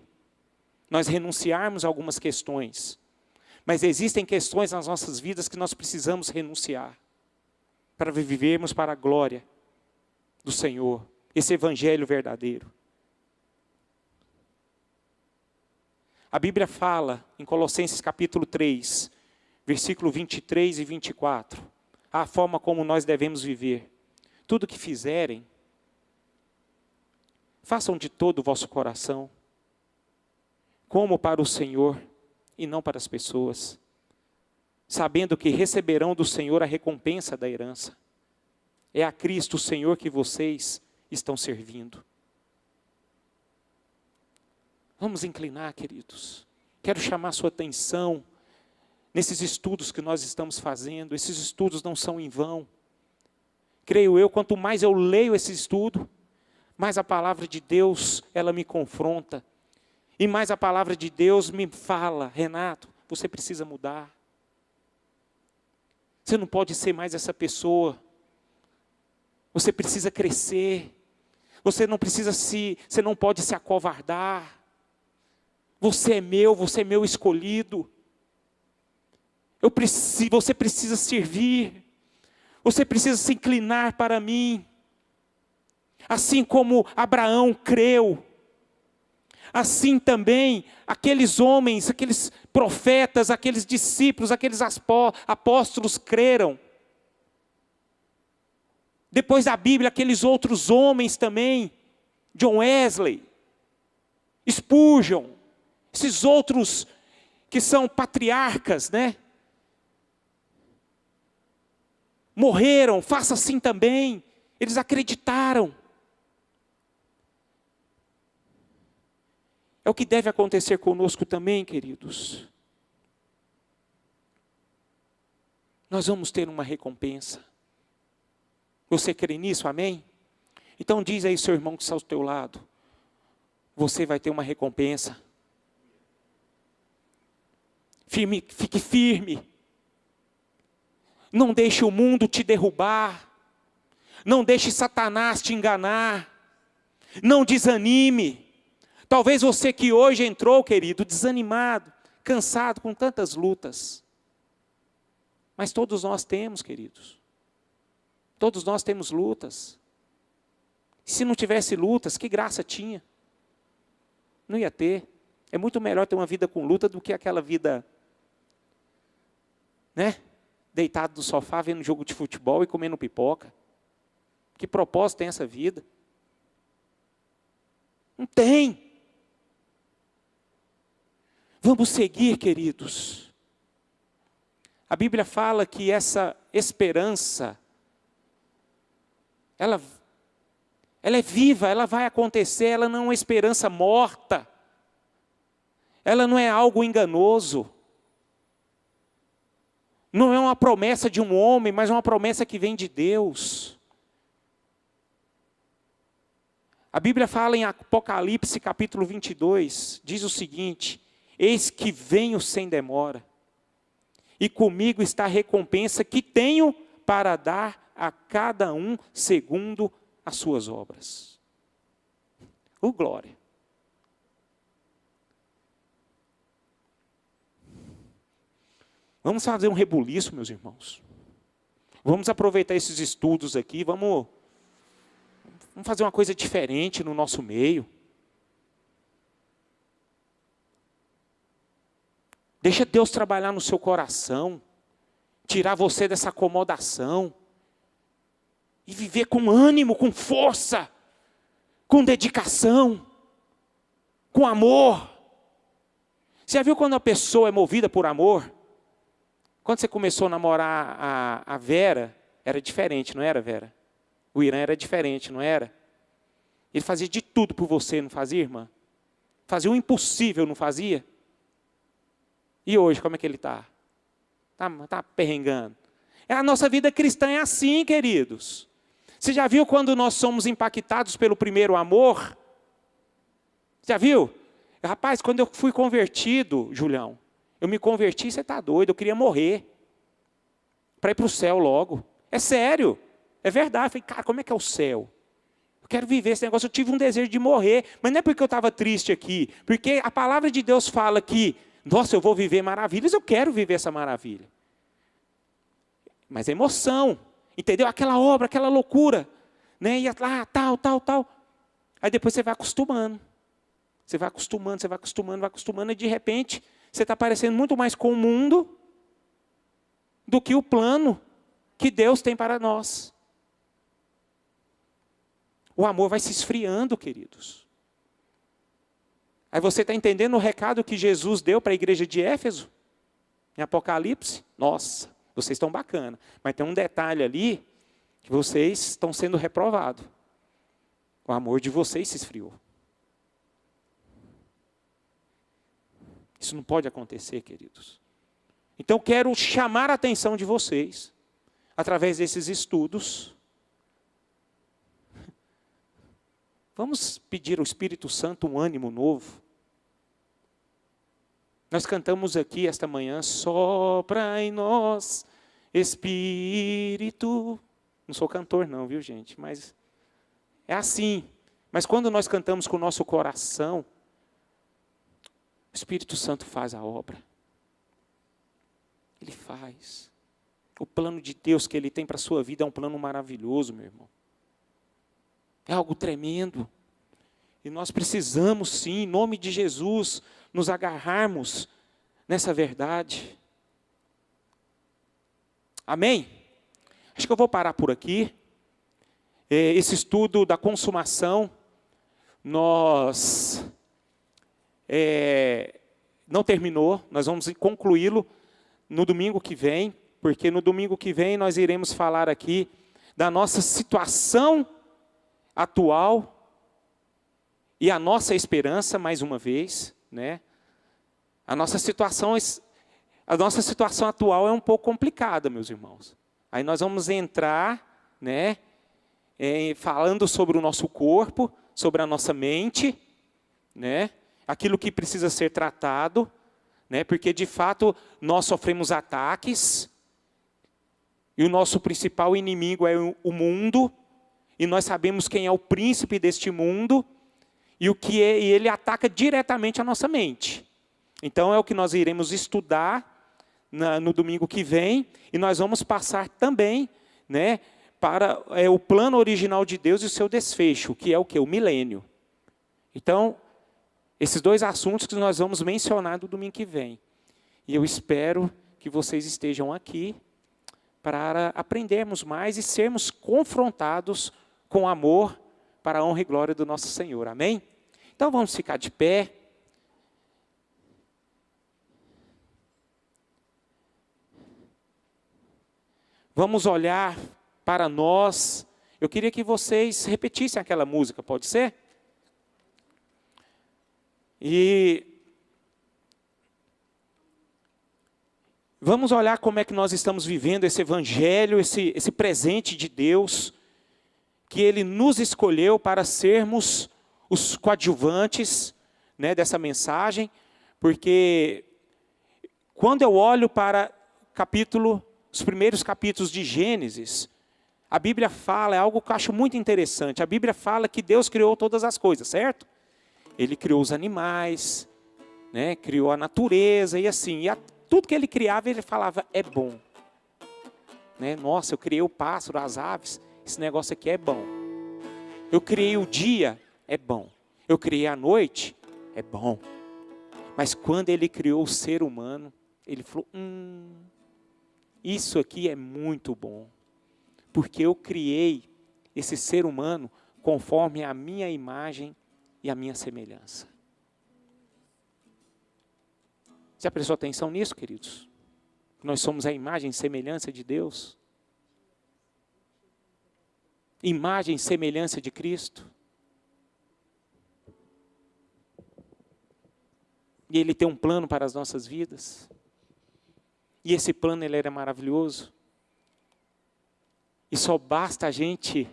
Nós renunciarmos a algumas questões. Mas existem questões nas nossas vidas que nós precisamos renunciar. Para vivermos para a glória do Senhor. Esse evangelho verdadeiro. A Bíblia fala em Colossenses capítulo 3, versículo 23 e 24. A forma como nós devemos viver. Tudo que fizerem, Façam de todo o vosso coração, como para o Senhor e não para as pessoas, sabendo que receberão do Senhor a recompensa da herança. É a Cristo, o Senhor, que vocês estão servindo. Vamos inclinar, queridos. Quero chamar a sua atenção nesses estudos que nós estamos fazendo. Esses estudos não são em vão. Creio eu, quanto mais eu leio esse estudo, mais a palavra de Deus, ela me confronta. E mais a palavra de Deus me fala: Renato, você precisa mudar. Você não pode ser mais essa pessoa. Você precisa crescer. Você não pode se acovardar. Você é meu escolhido. Você precisa servir. Você precisa se inclinar para mim. Assim como Abraão creu, assim também aqueles homens, aqueles profetas, aqueles discípulos, aqueles apóstolos creram. Depois da Bíblia, aqueles outros homens também, John Wesley, Spurgeon, esses outros que são patriarcas, né? Morreram, faça assim também. Eles acreditaram. É o que deve acontecer conosco também, queridos. Nós vamos ter uma recompensa. Você crê nisso, amém? Então diz aí, seu irmão que está ao teu lado: você vai ter uma recompensa. Fique firme. Não deixe o mundo te derrubar. Não deixe Satanás te enganar. Não desanime. Talvez você que hoje entrou, querido, desanimado, cansado com tantas lutas. Mas todos nós temos, queridos. Todos nós temos lutas. Se não tivesse lutas, que graça tinha? Não ia ter. É muito melhor ter uma vida com luta do que aquela vida, né? Deitado no sofá, vendo jogo de futebol e comendo pipoca. Que propósito tem essa vida? Não tem. Vamos seguir, queridos. A Bíblia fala que essa esperança, ela é viva, ela vai acontecer, ela não é uma esperança morta. Ela não é algo enganoso. Não é uma promessa de um homem, mas uma promessa que vem de Deus. A Bíblia fala em Apocalipse capítulo 22, diz o seguinte: eis que venho sem demora, e comigo está a recompensa que tenho para dar a cada um segundo as suas obras. Glória! Vamos fazer um rebuliço, meus irmãos. Vamos aproveitar esses estudos aqui, vamos fazer uma coisa diferente no nosso meio. Deixa Deus trabalhar no seu coração, tirar você dessa acomodação e viver com ânimo, com força, com dedicação, com amor. Você já viu quando a pessoa é movida por amor? Quando você começou a namorar a Vera, era diferente, não era, Vera? O Irã era diferente, não era? Ele fazia de tudo por você, não fazia, irmã? Fazia o impossível, não fazia? E hoje, como é que ele está? Está perrengando. A nossa vida cristã é assim, queridos. Você já viu quando nós somos impactados pelo primeiro amor? Já viu? Rapaz, quando eu fui convertido, Julião, eu me converti, você está doido, eu queria morrer. Para ir para o céu logo. É sério, é verdade. Eu falei, cara, como é que é o céu? Eu quero viver esse negócio, eu tive um desejo de morrer. Mas não é porque eu estava triste aqui. Porque a palavra de Deus fala que, nossa, eu vou viver maravilhas, eu quero viver essa maravilha. Mas é emoção, entendeu? Aquela obra, aquela loucura. Né? Ia lá, tal. Aí depois você vai acostumando. Você vai acostumando, e de repente você está parecendo muito mais com o mundo do que o plano que Deus tem para nós. o amor vai se esfriando, queridos. Aí você está entendendo o recado que Jesus deu para a igreja de Éfeso? Em Apocalipse? Nossa, vocês estão bacana. Mas tem um detalhe ali, que vocês estão sendo reprovados. O amor de vocês se esfriou. Isso não pode acontecer, queridos. Então, quero chamar a atenção de vocês, através desses estudos. Vamos pedir ao Espírito Santo um ânimo novo. Nós cantamos aqui esta manhã, sopra em nós, Espírito. Não sou cantor não, viu gente? Mas é assim. Mas quando nós cantamos com o nosso coração, o Espírito Santo faz a obra. Ele faz. O plano de Deus que Ele tem para a sua vida é um plano maravilhoso, meu irmão. É algo tremendo. E nós precisamos sim, em nome de Jesus, nos agarrarmos nessa verdade. Amém? Acho que eu vou parar por aqui. Esse estudo da consumação, nós não terminou, nós vamos concluí-lo no domingo que vem, porque no domingo que vem nós iremos falar aqui da nossa situação atual e a nossa esperança, mais uma vez, né? A nossa situação atual é um pouco complicada, meus irmãos. Aí nós vamos entrar, né, falando sobre o nosso corpo, sobre a nossa mente, né, aquilo que precisa ser tratado, né, porque de fato nós sofremos ataques, e o nosso principal inimigo é o mundo, e nós sabemos quem é o príncipe deste mundo, e ele ataca diretamente a nossa mente. Então é o que nós iremos estudar no domingo que vem, e nós vamos passar também, né, para o plano original de Deus e o seu desfecho, que é o quê? O milênio. Então, esses dois assuntos que nós vamos mencionar no domingo que vem. E eu espero que vocês estejam aqui para aprendermos mais e sermos confrontados com amor para a honra e glória do nosso Senhor. Amém? Então vamos ficar de pé. Vamos olhar para nós. Eu queria que vocês repetissem aquela música, pode ser? E vamos olhar como é que nós estamos vivendo esse evangelho, esse presente de Deus, que Ele nos escolheu para sermos os coadjuvantes, né, dessa mensagem, porque quando eu olho para os primeiros capítulos de Gênesis, a Bíblia fala, é algo que eu acho muito interessante, a Bíblia fala que Deus criou todas as coisas, certo? Ele criou os animais, né, criou a natureza e assim, tudo que Ele criava, Ele falava, é bom. Né? Nossa, eu criei o pássaro, as aves, esse negócio aqui é bom. Eu criei o dia, é bom. Eu criei a noite, é bom. Mas quando Ele criou o ser humano, Ele falou, isso aqui é muito bom. Porque eu criei esse ser humano conforme a minha imagem e a minha semelhança. Já prestou atenção nisso, queridos? Nós somos a imagem e semelhança de Deus. Imagem e semelhança de Cristo. E Ele tem um plano para as nossas vidas. E esse plano, ele é maravilhoso. E só basta a gente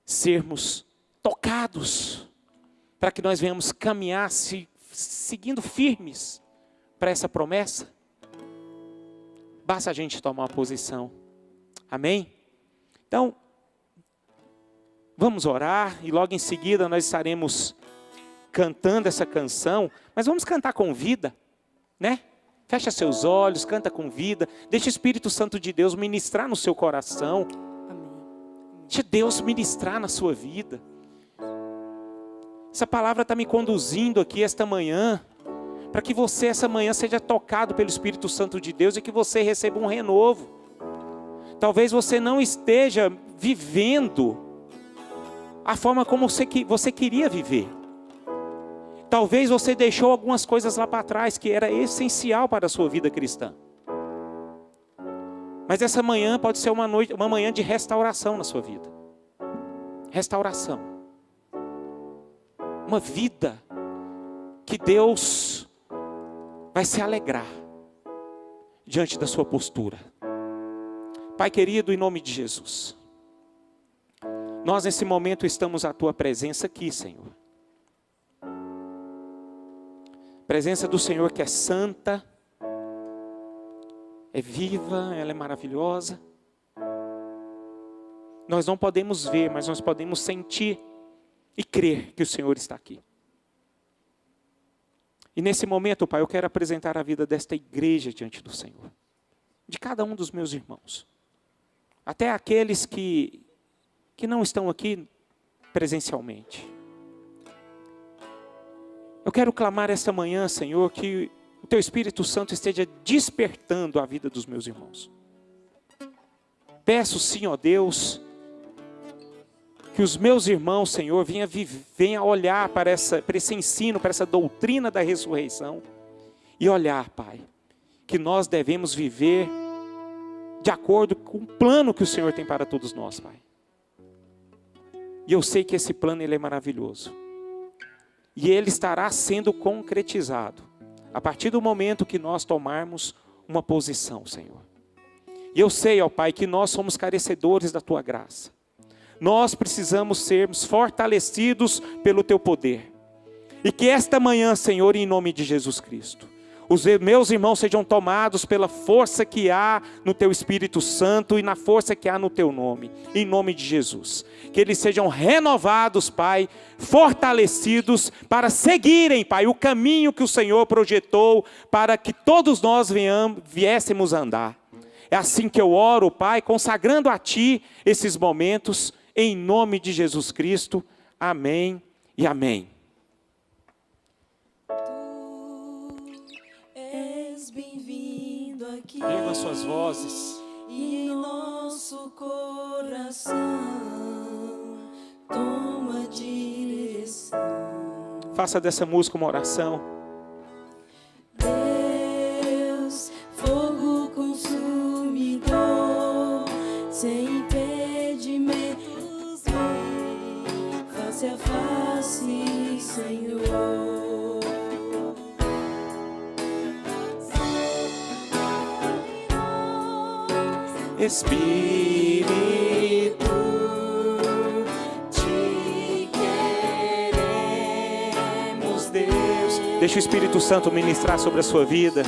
sermos tocados para que nós venhamos caminhar seguindo firmes para essa promessa. Basta a gente tomar uma posição. Amém? Então, vamos orar e logo em seguida nós estaremos cantando essa canção, mas vamos cantar com vida, né? Fecha seus olhos, canta com vida, deixa o Espírito Santo de Deus ministrar no seu coração. Deixa Deus ministrar na sua vida. Essa palavra está me conduzindo aqui esta manhã, para que você essa manhã seja tocado pelo Espírito Santo de Deus e que você receba um renovo. Talvez você não esteja vivendo a forma como você queria viver. Talvez você deixou algumas coisas lá para trás que era essencial para a sua vida cristã. Mas essa manhã pode ser uma manhã de restauração na sua vida. Restauração. Uma vida que Deus vai se alegrar diante da sua postura. Pai querido, em nome de Jesus, nós nesse momento estamos à tua presença aqui, Senhor. Presença do Senhor que é santa, é viva, ela é maravilhosa. Nós não podemos ver, mas nós podemos sentir e crer que o Senhor está aqui. E nesse momento, Pai, eu quero apresentar a vida desta igreja diante do Senhor. De cada um dos meus irmãos. Até aqueles que não estão aqui presencialmente. Eu quero clamar esta manhã, Senhor, que o Teu Espírito Santo esteja despertando a vida dos meus irmãos. Peço, sim, ó Deus, que os meus irmãos, Senhor, venha olhar para esse ensino, para essa doutrina da ressurreição. E olhar, Pai, que nós devemos viver de acordo com o plano que o Senhor tem para todos nós, Pai. E eu sei que esse plano ele é maravilhoso. E ele estará sendo concretizado a partir do momento que nós tomarmos uma posição, Senhor. E eu sei, ó Pai, que nós somos carecedores da Tua graça. Nós precisamos sermos fortalecidos pelo Teu poder. E que esta manhã, Senhor, em nome de Jesus Cristo, os meus irmãos sejam tomados pela força que há no Teu Espírito Santo e na força que há no Teu nome, em nome de Jesus. Que eles sejam renovados, Pai, fortalecidos para seguirem, Pai, o caminho que o Senhor projetou para que todos nós viéssemos a andar. É assim que eu oro, Pai, consagrando a Ti esses momentos, em nome de Jesus Cristo. Amém e amém. Erga suas vozes. E nosso coração toma direção. Faça dessa música uma oração. Deus, fogo consumidor, sem impedimentos, face a face, Senhor. Espírito, te queremos, Deus. Deixa o Espírito Santo ministrar sobre a sua vida.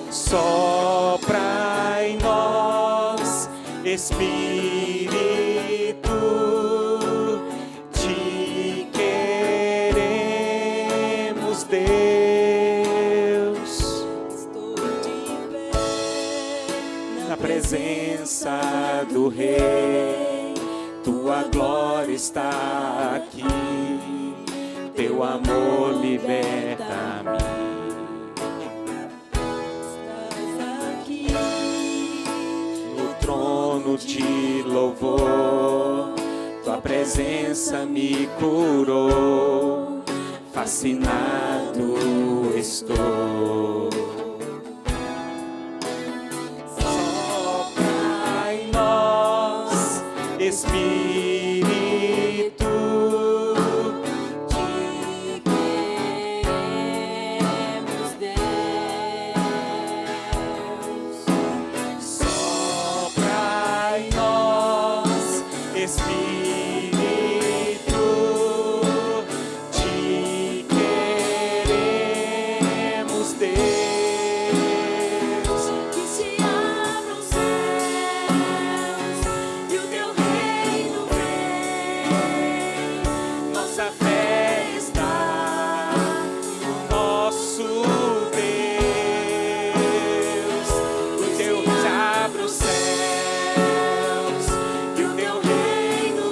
Sopra em nós, Espírito, te queremos, Deus. Na presença do Rei, Tua glória está aqui, Teu amor liberta-me. Estás aqui No trono de louvor, Tua presença me curou, fascinado estou. Espírito, te queremos, Deus. sopra em nós, Espírito, te queremos, Deus. Que se abram os céus e o Teu reino vem. Nossa fé está no nosso Deus. O Teu abra os céus e o Teu reino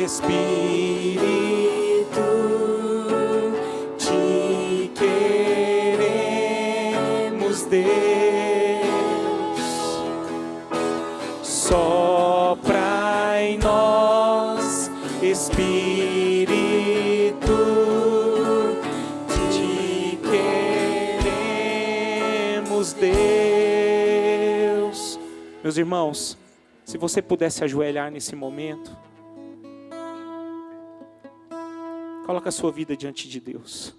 Espírito, te queremos, Deus. Sopra em nós, Espírito, te queremos, Deus. Meus irmãos, se você pudesse ajoelhar nesse momento, coloca a sua vida diante de Deus.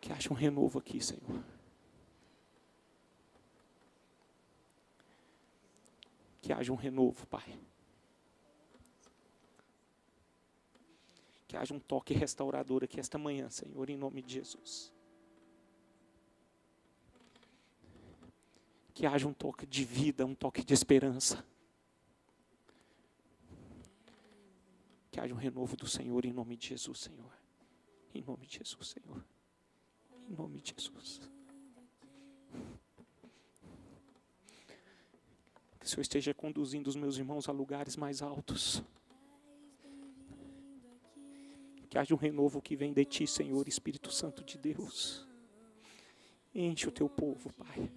Que haja um renovo aqui, Senhor. Que haja um renovo, Pai. Que haja um toque restaurador aqui esta manhã, Senhor, em nome de Jesus. Que haja um toque de vida, um toque de esperança. Que haja um renovo do Senhor em nome de Jesus, Senhor. Em nome de Jesus, Senhor. Em nome de Jesus. Que o Senhor esteja conduzindo os meus irmãos a lugares mais altos. Que haja um renovo que vem de Ti, Senhor, Espírito Santo de Deus. Enche o Teu povo, Pai.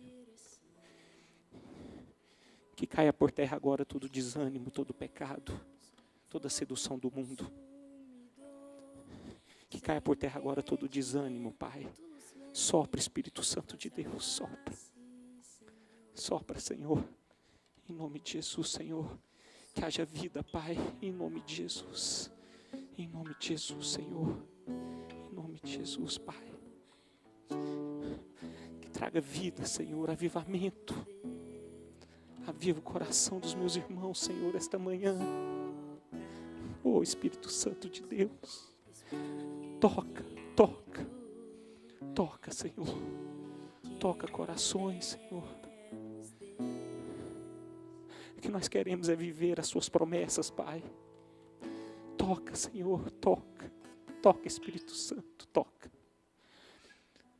Que caia por terra agora todo desânimo, todo pecado, toda sedução do mundo. Que caia por terra agora todo desânimo, Pai. Sopra, Espírito Santo de Deus, sopra. Sopra, Senhor. Em nome de Jesus, Senhor. Que haja vida, Pai, em nome de Jesus. Em nome de Jesus, Senhor. Em nome de Jesus, Pai. Que traga vida, Senhor, avivamento. Aviva o coração dos meus irmãos, Senhor, esta manhã. Oh, Espírito Santo de Deus. Toca, toca. Toca, Senhor. Toca corações, Senhor. O que nós queremos é viver as Suas promessas, Pai. Toca, Senhor, toca. Toca, Espírito Santo, toca.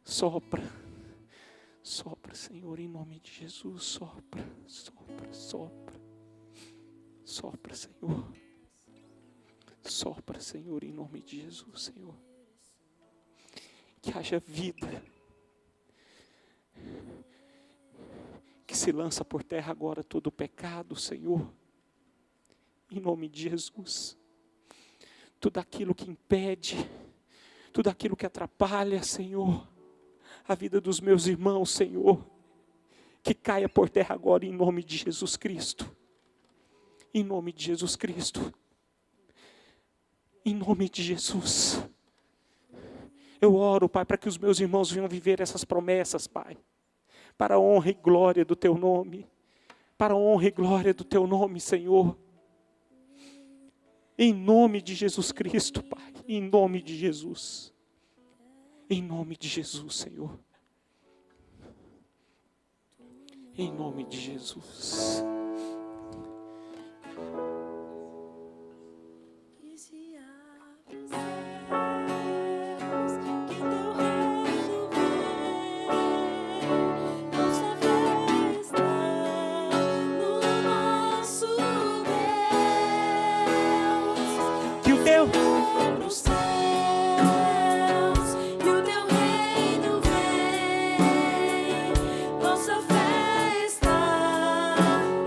Sopra. Sopra, Senhor, em nome de Jesus. Sopra, sopra, sopra. Sopra, Senhor. Sopra, Senhor, em nome de Jesus, Senhor. Que haja vida. Que se lança por terra agora todo o pecado, Senhor. Em nome de Jesus. Tudo aquilo que impede, tudo aquilo que atrapalha, Senhor, a vida dos meus irmãos, Senhor, que caia por terra agora em nome de Jesus Cristo. Em nome de Jesus Cristo. Em nome de Jesus. Eu oro, Pai, para que os meus irmãos venham viver essas promessas, Pai. Para a honra e glória do Teu nome. Para a honra e glória do Teu nome, Senhor. Em nome de Jesus Cristo, Pai. Em nome de Jesus. Em nome de Jesus, Senhor. Em nome de Jesus. Que se abra os céus, que Teu reino venha, nossa festa no nosso Deus. Que o Teu Abra os céus e o Teu reino vem, nossa festa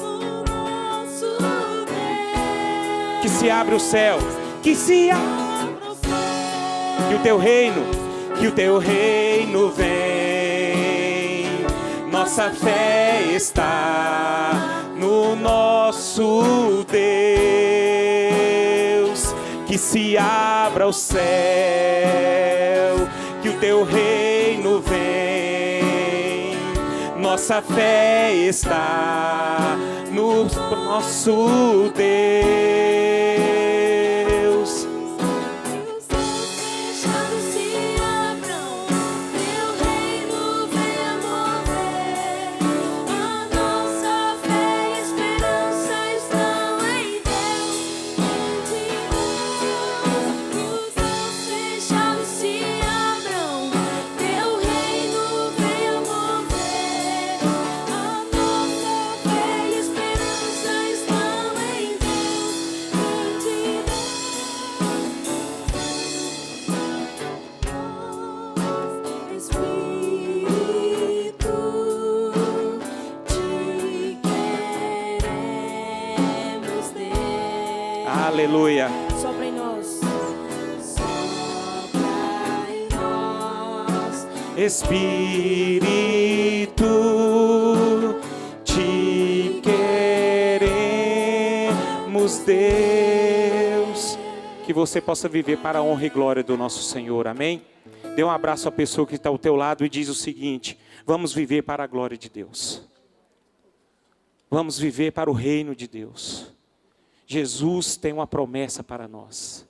no nosso Deus. que se abra o céu, que se abra, que o Teu reino vem. Nossa fé está no nosso Deus. Que se abra o céu, que o Teu reino vem. Nossa fé está no nosso Deus. Que os céus fechados se abram, Teu reino venha mover. A nossa fé e esperança estão em Deus. Continua que o Aleluia. Sopra em nós. Sopra em nós. Espírito, te queremos, Deus. Que você possa viver para a honra e glória do nosso Senhor, amém? Dê um abraço à pessoa que está ao teu lado e diz o seguinte: vamos viver para a glória de Deus. Vamos viver para o reino de Deus. Jesus tem uma promessa para nós.